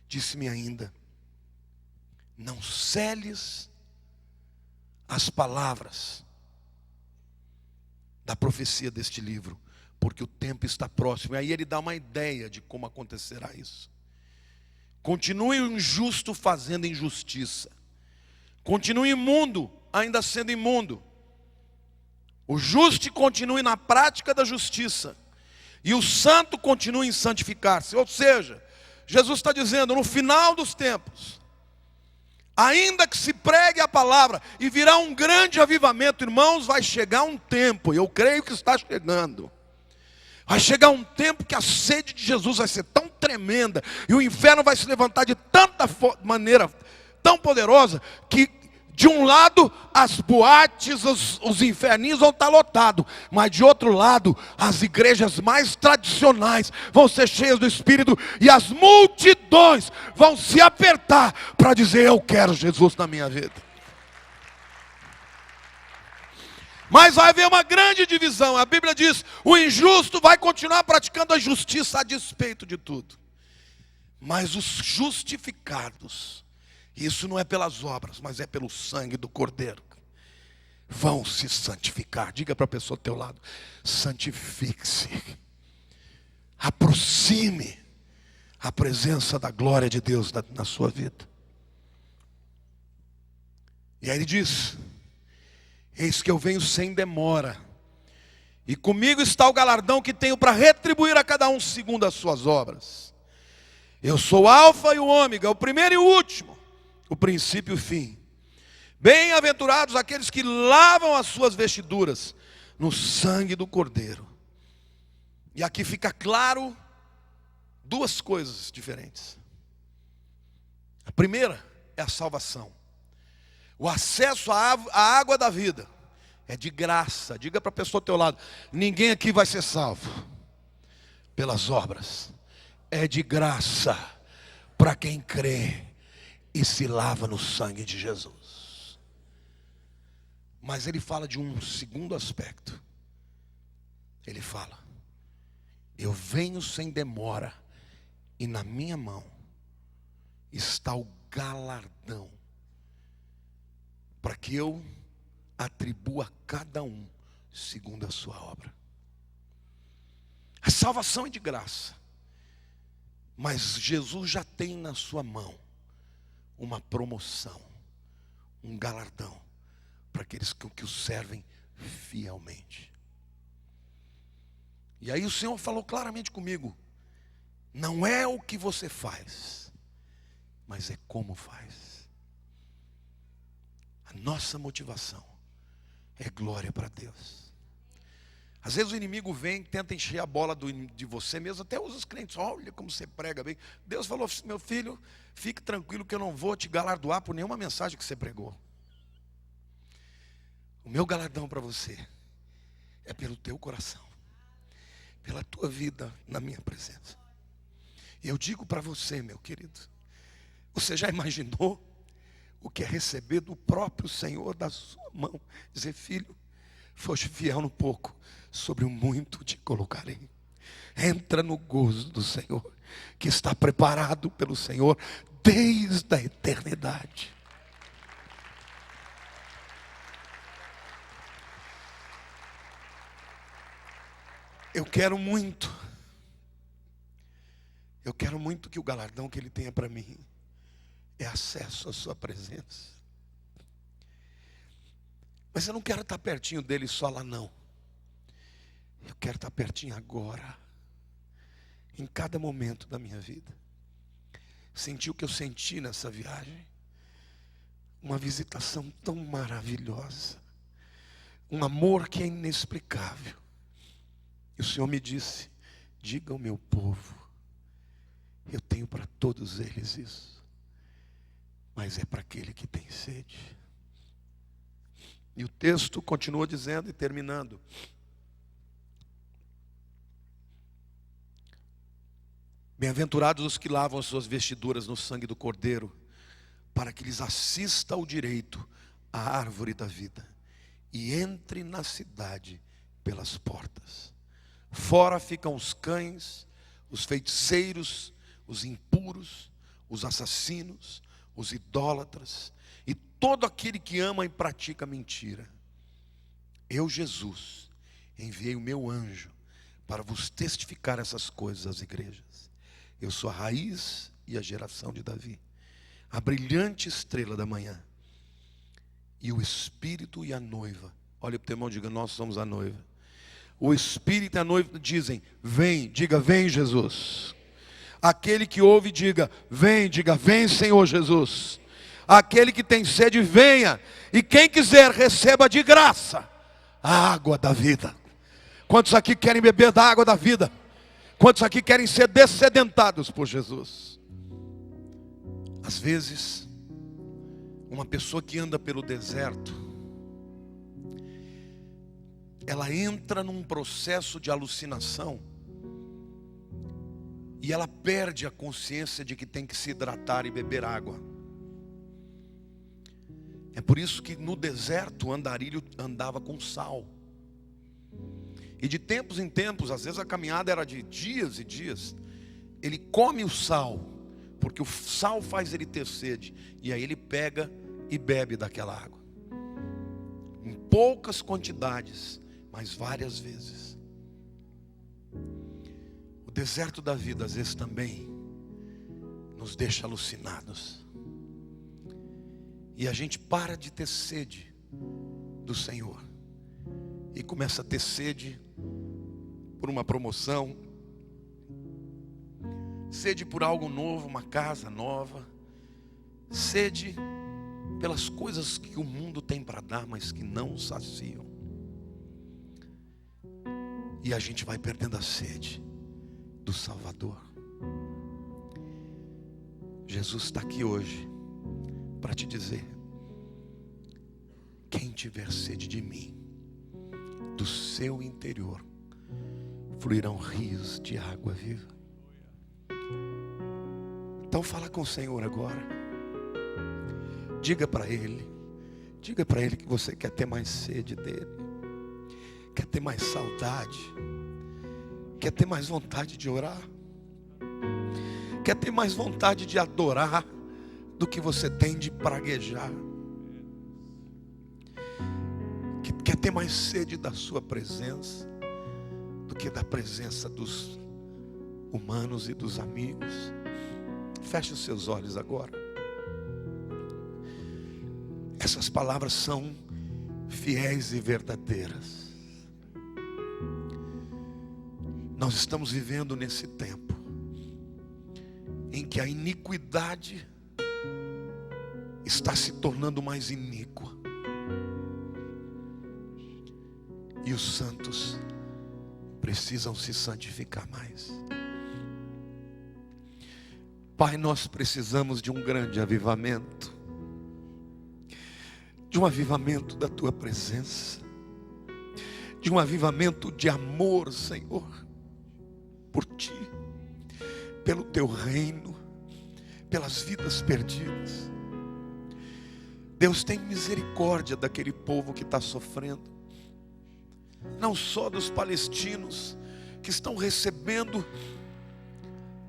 Disse-me ainda: não seles as palavras da profecia deste livro, porque o tempo está próximo. E aí ele dá uma ideia de como acontecerá isso. Continue o injusto fazendo injustiça. Continue imundo ainda sendo imundo. O justo continue na prática da justiça. E o santo continue em santificar-se. Ou seja, Jesus está dizendo, no final dos tempos, ainda que se pregue a palavra e virá um grande avivamento, irmãos, vai chegar um tempo, eu creio que está chegando. Vai chegar um tempo que a sede de Jesus vai ser tão tremenda e o inferno vai se levantar de tanta maneira tão poderosa que de um lado as boates, os inferninhos vão estar lotados, mas de outro lado as igrejas mais tradicionais vão ser cheias do Espírito e as multidões vão se apertar para dizer: eu quero Jesus na minha vida. Mas vai haver uma grande divisão. A Bíblia diz: o injusto vai continuar praticando a justiça a despeito de tudo, mas os justificados, isso não é pelas obras, mas é pelo sangue do Cordeiro, vão se santificar. Diga para a pessoa ao teu lado: santifique-se, aproxime a presença da glória de Deus na sua vida. E aí ele diz: eis que eu venho sem demora, e comigo está o galardão que tenho para retribuir a cada um segundo as suas obras. Eu sou o Alfa e o Ômega, o primeiro e o último, o princípio e o fim. Bem-aventurados aqueles que lavam as suas vestiduras no sangue do Cordeiro. E aqui fica claro duas coisas diferentes. A primeira é a salvação. O acesso à água da vida é de graça. Diga para a pessoa ao teu lado: ninguém aqui vai ser salvo pelas obras. É de graça para quem crê e se lava no sangue de Jesus. Mas ele fala de um segundo aspecto. Ele fala: eu venho sem demora, e na minha mão está o galardão, para que eu atribua a cada um segundo a sua obra. A salvação é de graça, mas Jesus já tem na sua mão uma promoção, um galardão para aqueles que o servem fielmente. E aí o Senhor falou claramente comigo: não é o que você faz, mas é como faz. A nossa motivação é glória para Deus. Às vezes o inimigo vem, tenta encher a bola de você mesmo, até os crentes: olha como você prega bem. Deus falou: meu filho, fique tranquilo que eu não vou te galardoar por nenhuma mensagem que você pregou. O meu galardão para você é pelo teu coração, pela tua vida na minha presença. E eu digo para você, meu querido, você já imaginou o que é receber do próprio Senhor da sua mão? Dizer: filho, foste fiel no pouco, sobre o muito te colocarei. Entra no gozo do Senhor, que está preparado pelo Senhor desde a eternidade. Eu quero muito que o galardão que Ele tenha para mim é acesso à sua presença. Mas eu não quero estar pertinho dele só lá, não. Eu quero estar pertinho agora, em cada momento da minha vida. Senti o que eu senti nessa viagem, uma visitação tão maravilhosa, um amor que é inexplicável. E o Senhor me disse: diga ao meu povo, eu tenho para todos eles isso, mas é para aquele que tem sede. E o texto continua dizendo e terminando: bem-aventurados os que lavam as suas vestiduras no sangue do Cordeiro, para que lhes assista o direito à árvore da vida, e entre na cidade pelas portas. Fora ficam os cães, os feiticeiros, os impuros, os assassinos, os idólatras e todo aquele que ama e pratica mentira. Eu, Jesus, enviei o meu anjo para vos testificar essas coisas às igrejas. Eu sou a raiz e a geração de Davi, a brilhante estrela da manhã. E o Espírito e a noiva, olha para o teu irmão e diga: nós somos a noiva. O Espírito e a noiva dizem: vem, diga: vem Jesus. Aquele que ouve, diga: vem, Senhor Jesus. Aquele que tem sede, venha. E quem quiser, receba de graça a água da vida. Quantos aqui querem beber da água da vida? Quantos aqui querem ser dessedentados por Jesus? Às vezes, uma pessoa que anda pelo deserto, ela entra num processo de alucinação e ela perde a consciência de que tem que se hidratar e beber água. É por isso que no deserto o andarilho andava com sal. E de tempos em tempos, às vezes a caminhada era de dias e dias, ele come o sal, porque o sal faz ele ter sede. E aí ele pega e bebe daquela água, em poucas quantidades, mas várias vezes. O deserto da vida às vezes também nos deixa alucinados. E a gente para de ter sede do Senhor e começa a ter sede por uma promoção, sede por algo novo, uma casa nova, sede pelas coisas que o mundo tem para dar, mas que não saciam. E a gente vai perdendo a sede do Salvador. Jesus está aqui hoje para te dizer: quem tiver sede de mim, do seu interior fluirão rios de água viva. Então fala com o Senhor agora. Diga para Ele que você quer ter mais sede dEle, quer ter mais saudade, quer ter mais vontade de orar, quer ter mais vontade de adorar do que você tem de praguejar, que quer ter mais sede da sua presença do que da presença dos humanos e dos amigos. Feche os seus olhos agora. Essas palavras são fiéis e verdadeiras. Nós estamos vivendo nesse tempo em que a iniquidade está se tornando mais iníqua e os santos precisam se santificar mais. Pai, nós precisamos de um grande avivamento, de um avivamento da Tua presença, de um avivamento de amor, Senhor, por Ti, pelo Teu reino, pelas vidas perdidas. Deus, tem misericórdia daquele povo que está sofrendo, não só dos palestinos que estão recebendo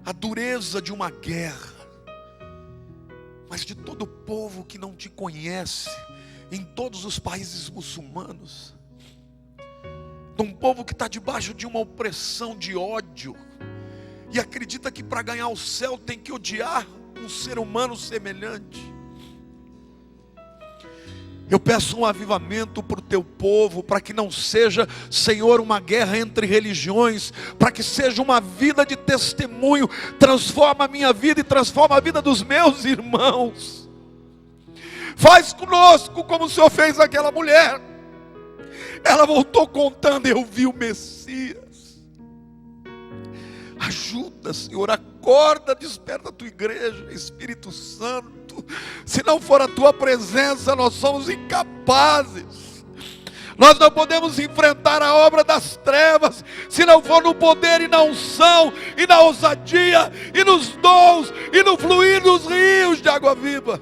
a dureza de uma guerra, mas de todo o povo que não Te conhece em todos os países muçulmanos, de um povo que está debaixo de uma opressão de ódio e acredita que para ganhar o céu tem que odiar um ser humano semelhante. Eu peço um avivamento para o Teu povo, para que não seja, Senhor, uma guerra entre religiões, para que seja uma vida de testemunho. Transforma a minha vida e transforma a vida dos meus irmãos. Faz conosco como o Senhor fez aquela mulher. Ela voltou contando: eu vi o Messias. Ajuda, Senhor, acorda, desperta a Tua igreja, Espírito Santo. Se não for a Tua presença, nós somos incapazes. Nós não podemos enfrentar a obra das trevas se não for no poder e na unção e na ousadia e nos dons e no fluir dos rios de água viva.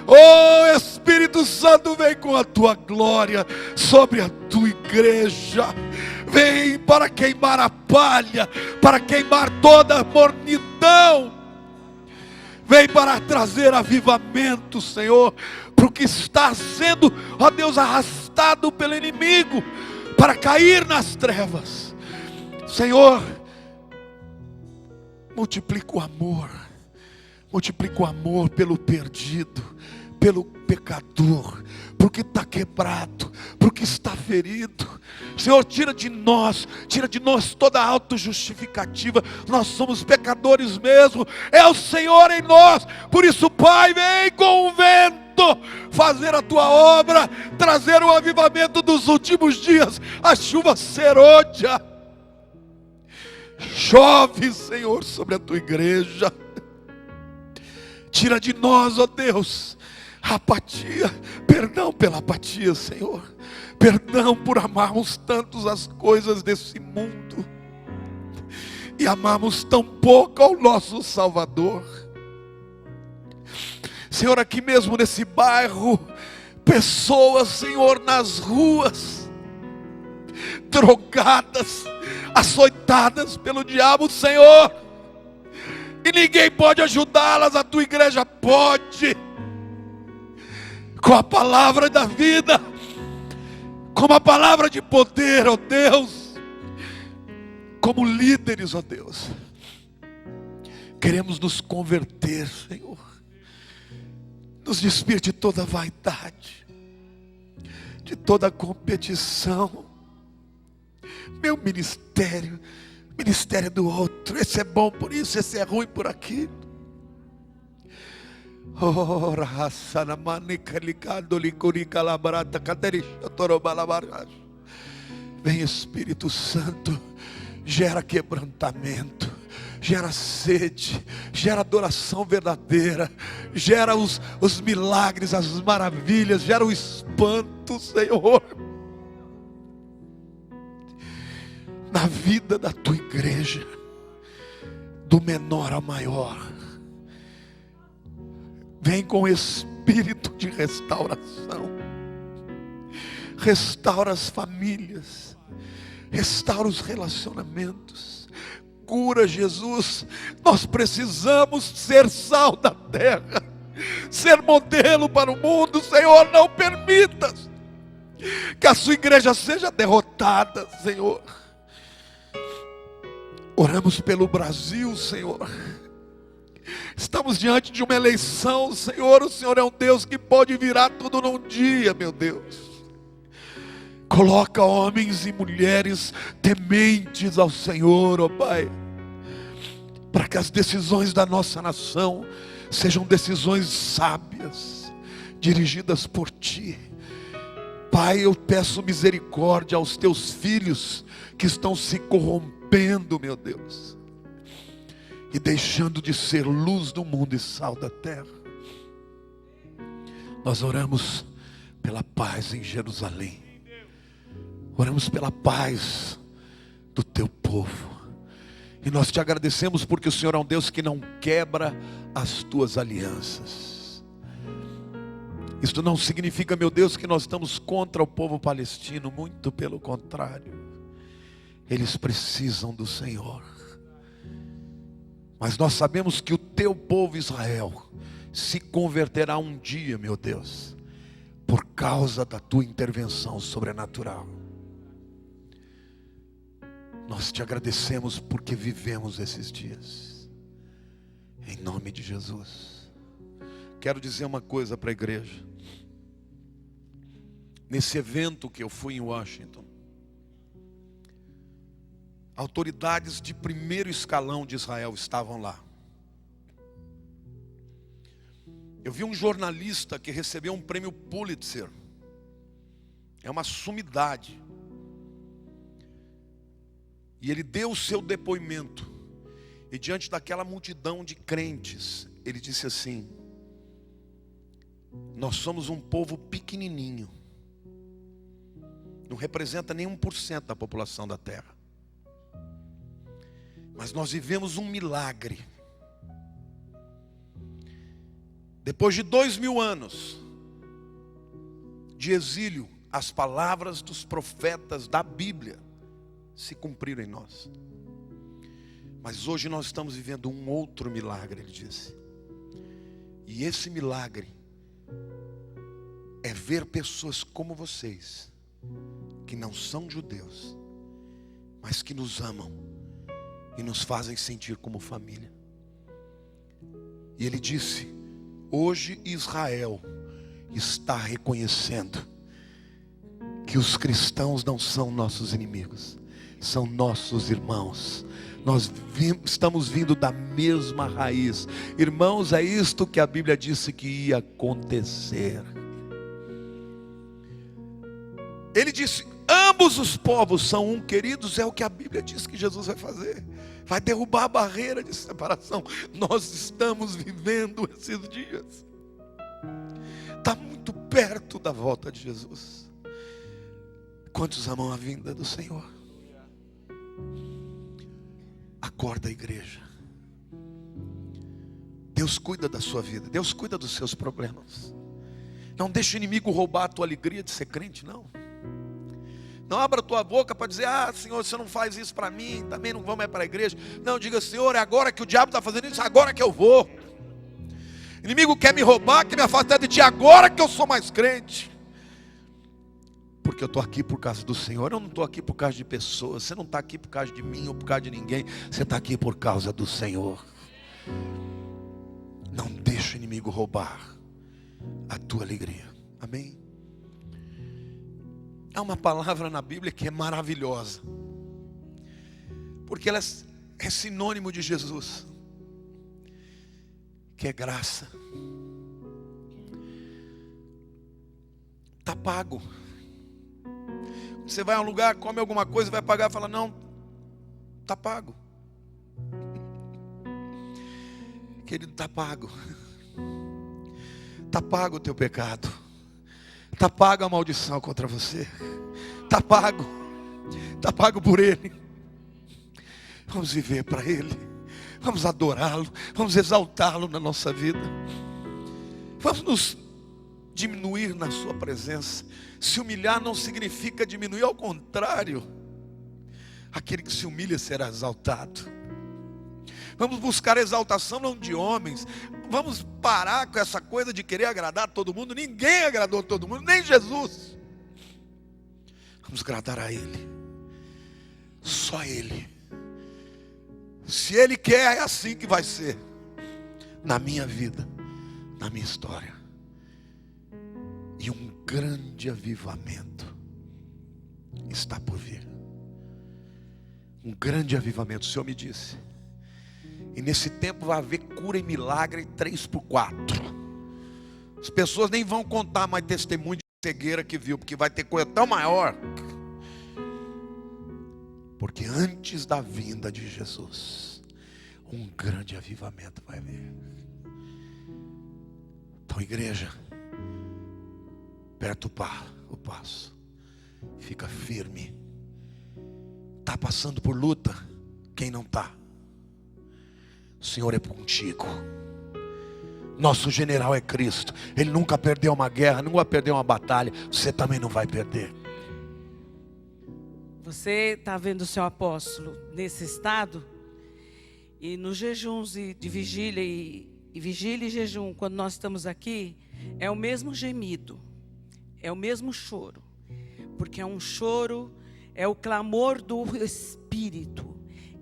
Oh, Espírito Santo, vem com a Tua glória sobre a Tua igreja. Vem para queimar a palha, para queimar toda a mornidão. Vem para trazer avivamento, Senhor, para o que está sendo, ó Deus, arrastado pelo inimigo, para cair nas trevas. Senhor, multiplica o amor pelo perdido, pelo pecador, porque está quebrado, porque está ferido. Senhor, tira de nós toda a autojustificativa. Nós somos pecadores mesmo, é o Senhor em nós. Por isso, Pai, vem com o vento fazer a tua obra, trazer o avivamento dos últimos dias, a chuva serôdia. Chove, Senhor, sobre a tua igreja. Tira de nós, ó Deus, a apatia. Perdão pela apatia, Senhor. Perdão por amarmos tantos as coisas desse mundo e amarmos tão pouco ao nosso Salvador. Senhor, aqui mesmo nesse bairro, pessoas, Senhor, nas ruas, drogadas, açoitadas pelo diabo, Senhor, e ninguém pode ajudá-las. A tua igreja pode, com a palavra da vida, com a palavra de poder, ó Deus, como líderes, ó Deus, queremos nos converter, Senhor, nos despir de toda vaidade, de toda competição. Meu ministério do outro, esse é bom por isso, esse é ruim por aquilo. Vem, Espírito Santo, gera quebrantamento, gera sede, gera adoração verdadeira, gera os milagres, as maravilhas, gera o espanto, Senhor, na vida da tua igreja, do menor ao maior. Vem com espírito de restauração, restaura as famílias, restaura os relacionamentos, cura, Jesus. Nós precisamos ser sal da terra, ser modelo para o mundo. Senhor, não permitas que a sua igreja seja derrotada, Senhor. Oramos pelo Brasil, Senhor. Estamos diante de uma eleição, Senhor. O Senhor é um Deus que pode virar tudo num dia, meu Deus. Coloca homens e mulheres tementes ao Senhor, ó Pai, para que as decisões da nossa nação sejam decisões sábias, dirigidas por Ti. Pai, eu peço misericórdia aos Teus filhos que estão se corrompendo, meu Deus, e deixando de ser luz do mundo e sal da terra. Nós oramos pela paz em Jerusalém. Oramos pela paz do teu povo. E nós te agradecemos porque o Senhor é um Deus que não quebra as tuas alianças. Isto não significa, meu Deus, que nós estamos contra o povo palestino. Muito pelo contrário. Eles precisam do Senhor. Mas nós sabemos que o teu povo Israel se converterá um dia, meu Deus, por causa da tua intervenção sobrenatural. Nós te agradecemos porque vivemos esses dias. Em nome de Jesus. Quero dizer uma coisa para a igreja. Nesse evento que eu fui em Washington, autoridades de primeiro escalão de Israel estavam lá. Eu vi um jornalista que recebeu um prêmio Pulitzer. É uma sumidade. E ele deu o seu depoimento. E diante daquela multidão de crentes, ele disse assim: nós somos um povo pequenininho. Não representa nem 1% da população da terra. Mas nós vivemos um milagre. Depois de 2000 anos de exílio, as palavras dos profetas da Bíblia se cumpriram em nós. Mas hoje nós estamos vivendo um outro milagre, ele disse. E esse milagre é ver pessoas como vocês, que não são judeus, mas que nos amam e nos fazem sentir como família. E ele disse: hoje Israel está reconhecendo que os cristãos não são nossos inimigos, são nossos irmãos. Nós estamos vindo da mesma raiz. Irmãos, é isto que a Bíblia disse que ia acontecer. Ele disse: ambos os povos são um, queridos. É o que a Bíblia diz que Jesus vai fazer. Vai derrubar a barreira de separação. Nós estamos vivendo esses dias. Está muito perto da volta de Jesus. Quantos amam a vinda do Senhor? Acorda, igreja. Deus cuida da sua vida. Deus cuida dos seus problemas. Não deixe o inimigo roubar a tua alegria de ser crente, não. Não abra a tua boca para dizer: ah, Senhor, você não faz isso para mim, também não vou mais para a igreja. Não, diga: Senhor, é agora que o diabo está fazendo isso, agora que eu vou. O inimigo quer me roubar, quer me afastar de ti, agora que eu sou mais crente. Porque eu estou aqui por causa do Senhor. Eu não estou aqui por causa de pessoas. Você não está aqui por causa de mim ou por causa de ninguém. Você está aqui por causa do Senhor. Não deixe o inimigo roubar a tua alegria. Amém? Há uma palavra na Bíblia que é maravilhosa, porque ela é sinônimo de Jesus, que é graça. Está pago. Você vai a um lugar, come alguma coisa, vai pagar e fala: não, está pago. Querido, está pago. Está pago o teu pecado. Está pago a maldição contra você. Está pago. Está pago por Ele. Vamos viver para Ele. Vamos adorá-lo. Vamos exaltá-lo na nossa vida. Vamos nos diminuir na sua presença. Se humilhar não significa diminuir, ao contrário. Aquele que se humilha será exaltado. Vamos buscar exaltação não de homens. Vamos parar com essa coisa de querer agradar todo mundo. Ninguém agradou todo mundo, nem Jesus. Vamos agradar a Ele. Só Ele. Se Ele quer, é assim que vai ser. Na minha vida, na minha história. E um grande avivamento está por vir. Um grande avivamento, o Senhor me disse. E nesse tempo vai haver cura e milagre 3x4. As pessoas nem vão contar mais testemunho de cegueira que viu, porque vai ter coisa tão maior. Porque antes da vinda de Jesus, um grande avivamento vai haver. Então, igreja, aperta o passo. Fica firme. Está passando por luta? Quem não está? O Senhor é contigo. Nosso general é Cristo. Ele nunca perdeu uma guerra, nunca perdeu uma batalha. Você também não vai perder. Você está vendo o seu apóstolo nesse estado? E nos jejuns de vigília vigília e jejum, quando nós estamos aqui, é o mesmo gemido, é o mesmo choro. Porque é um choro, é o clamor do Espírito.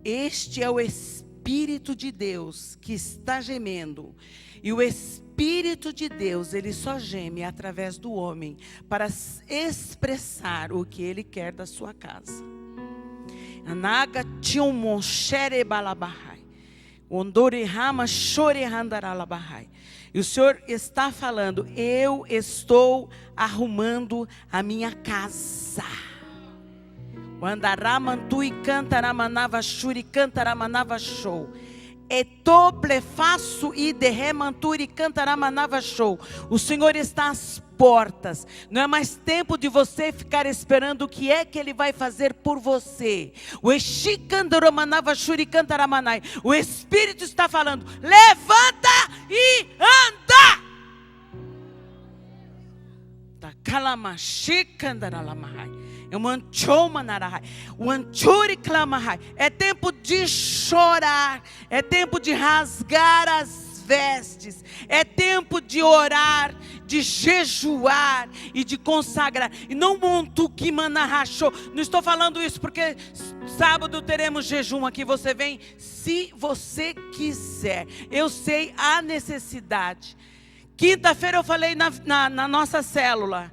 Este é o Espírito de Deus que está gemendo. E o Espírito de Deus, ele só geme através do homem para expressar o que ele quer da sua casa. Anaga tiomo shere balabahai. Ondore rama chore handaralabahai. E o Senhor está falando: eu estou arrumando a minha casa. Andaramantui cantaramanava shuri cantaramanava show. Etoplefaço e derremanturi cantaramanava show. O Senhor está às portas. Não é mais tempo de você ficar esperando o que é que Ele vai fazer por você. O Exicandaromanava shuri cantaramanai. O Espírito está falando: levanta e anda. É tempo de chorar, é tempo de rasgar as vestes. É tempo de orar, de jejuar e de consagrar. E não montu que manarrachou. Não estou falando isso porque sábado teremos jejum aqui. Você vem se você quiser. Eu sei a necessidade. Quinta-feira eu falei na nossa célula.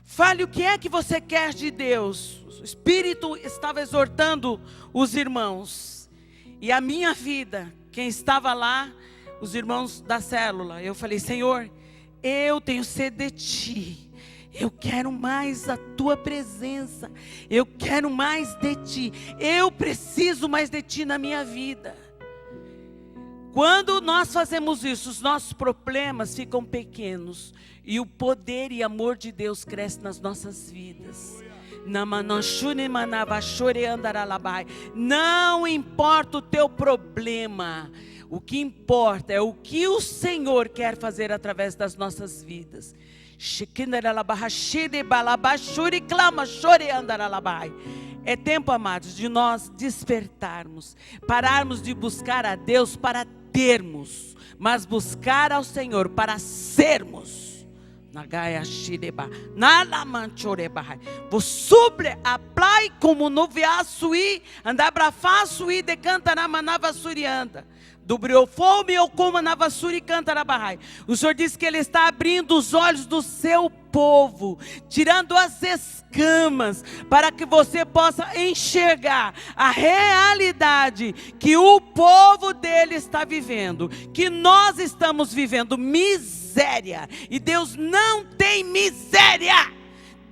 Fale o que é que você quer de Deus. O Espírito estava exortando os irmãos. E a minha vida, quem estava lá, os irmãos da célula. Eu falei, Senhor, eu tenho sede de Ti. Eu quero mais a Tua presença. Eu quero mais de Ti. Eu preciso mais de Ti na minha vida. Quando nós fazemos isso, os nossos problemas ficam pequenos. E o poder e amor de Deus cresce nas nossas vidas. Não importa o teu problema. O que importa é o que o Senhor quer fazer através das nossas vidas. É tempo, amados, de nós despertarmos, pararmos de buscar a Deus para termos, mas buscar ao Senhor para sermos. Vosuble aplai como no viaçui, andar para façui de cantará manava surianda. Do briofome ou como na vassuri canta na barrai. O Senhor disse que Ele está abrindo os olhos do seu povo, tirando as escamas, para que você possa enxergar a realidade que o povo dele está vivendo, que nós estamos vivendo miséria, e Deus não tem miséria.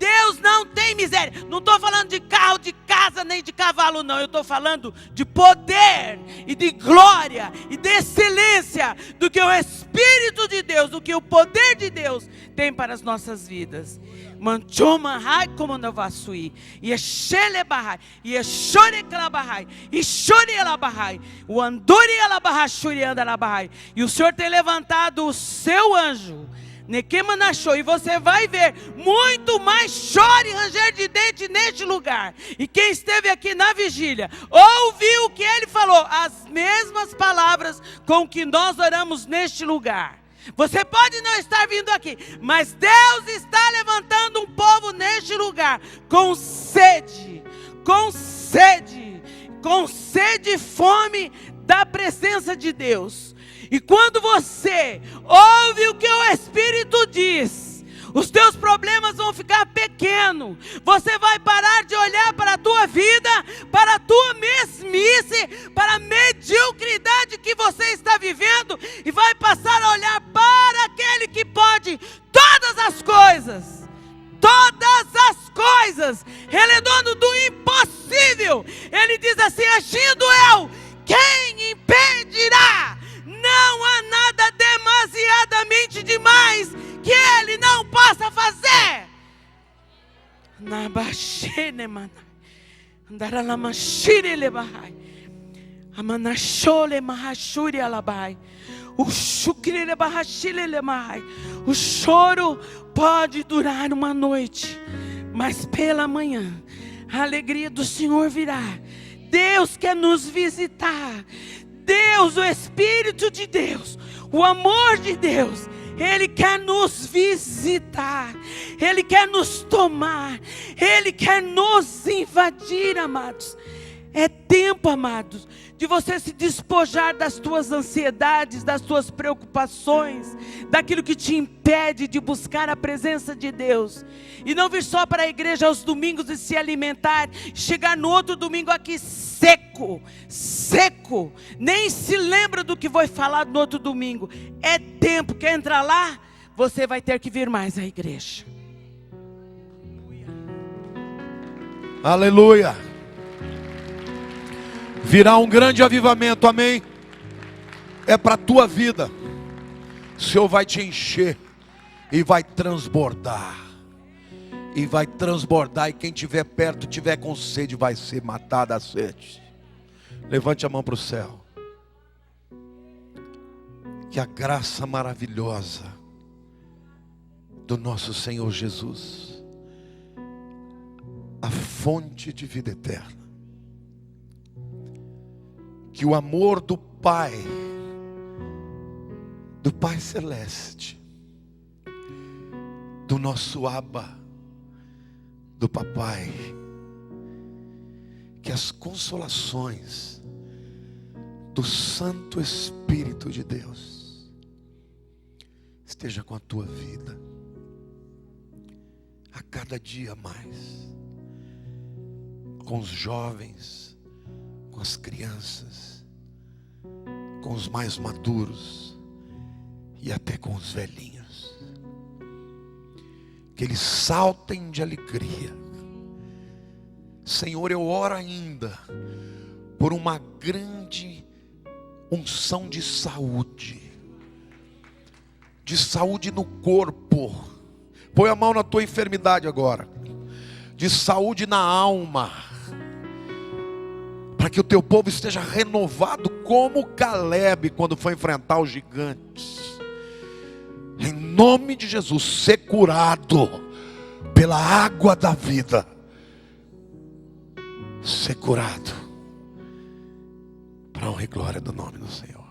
Deus não tem miséria. Não estou falando de carro, de casa, nem de cavalo, não. Eu estou falando de poder e de glória e de excelência do que o Espírito de Deus, do que o poder de Deus tem para as nossas vidas. Manchoma rai como na vassui, e chele barrai, e chore clabarrai, e chore ela barrai, o andori ela barra churianda ela barrai. E o Senhor tem levantado o seu anjo. E você vai ver muito mais choro e ranger de dente neste lugar. E quem esteve aqui na vigília ouviu o que ele falou, as mesmas palavras com que nós oramos neste lugar. Você pode não estar vindo aqui, mas Deus está levantando um povo neste lugar com sede, com sede, com sede e fome da presença de Deus. E quando você ouve o que o Espírito diz, os teus problemas vão ficar pequenos. Você vai parar de olhar para a tua vida, para a tua mesmice, para a mediocridade que você está vivendo, e vai passar a olhar para aquele que pode todas as coisas. Todas as coisas. Ele é dono do impossível. Ele diz assim: agindo eu, quem impedirá? Não há nada demasiadamente demais que Ele não possa fazer. O choro pode durar uma noite, mas pela manhã a alegria do Senhor virá. Deus quer nos visitar. Deus, o Espírito de Deus, o amor de Deus, Ele quer nos visitar, Ele quer nos tomar, Ele quer nos invadir, amados. É tempo, amados, de você se despojar das tuas ansiedades, das tuas preocupações, daquilo que te impede de buscar a presença de Deus. E não vir só para a igreja aos domingos e se alimentar, chegar no outro domingo aqui seco, nem se lembra do que foi falado no outro domingo. É tempo, quer entrar lá? Você vai ter que vir mais à igreja. Aleluia. Virá um grande avivamento, amém? É para a tua vida. O Senhor vai te encher e vai transbordar. E vai transbordar, e quem estiver perto, tiver com sede, vai ser matado a sede. Levante a mão para o céu. Que a graça maravilhosa do nosso Senhor Jesus, a fonte de vida eterna, que o amor do Pai do Pai Celeste, do nosso Abba, do Papai, que as consolações do Santo Espírito de Deus esteja com a tua vida a cada dia mais, com os jovens, com as crianças, com os mais maduros e até com os velhinhos, que eles saltem de alegria. Senhor, eu oro ainda por uma grande unção de saúde no corpo. Põe a mão na tua enfermidade agora. De saúde na alma, para que o teu povo esteja renovado como Caleb quando foi enfrentar os gigantes. Em nome de Jesus, ser curado pela água da vida, ser curado para a honra e glória do nome do Senhor.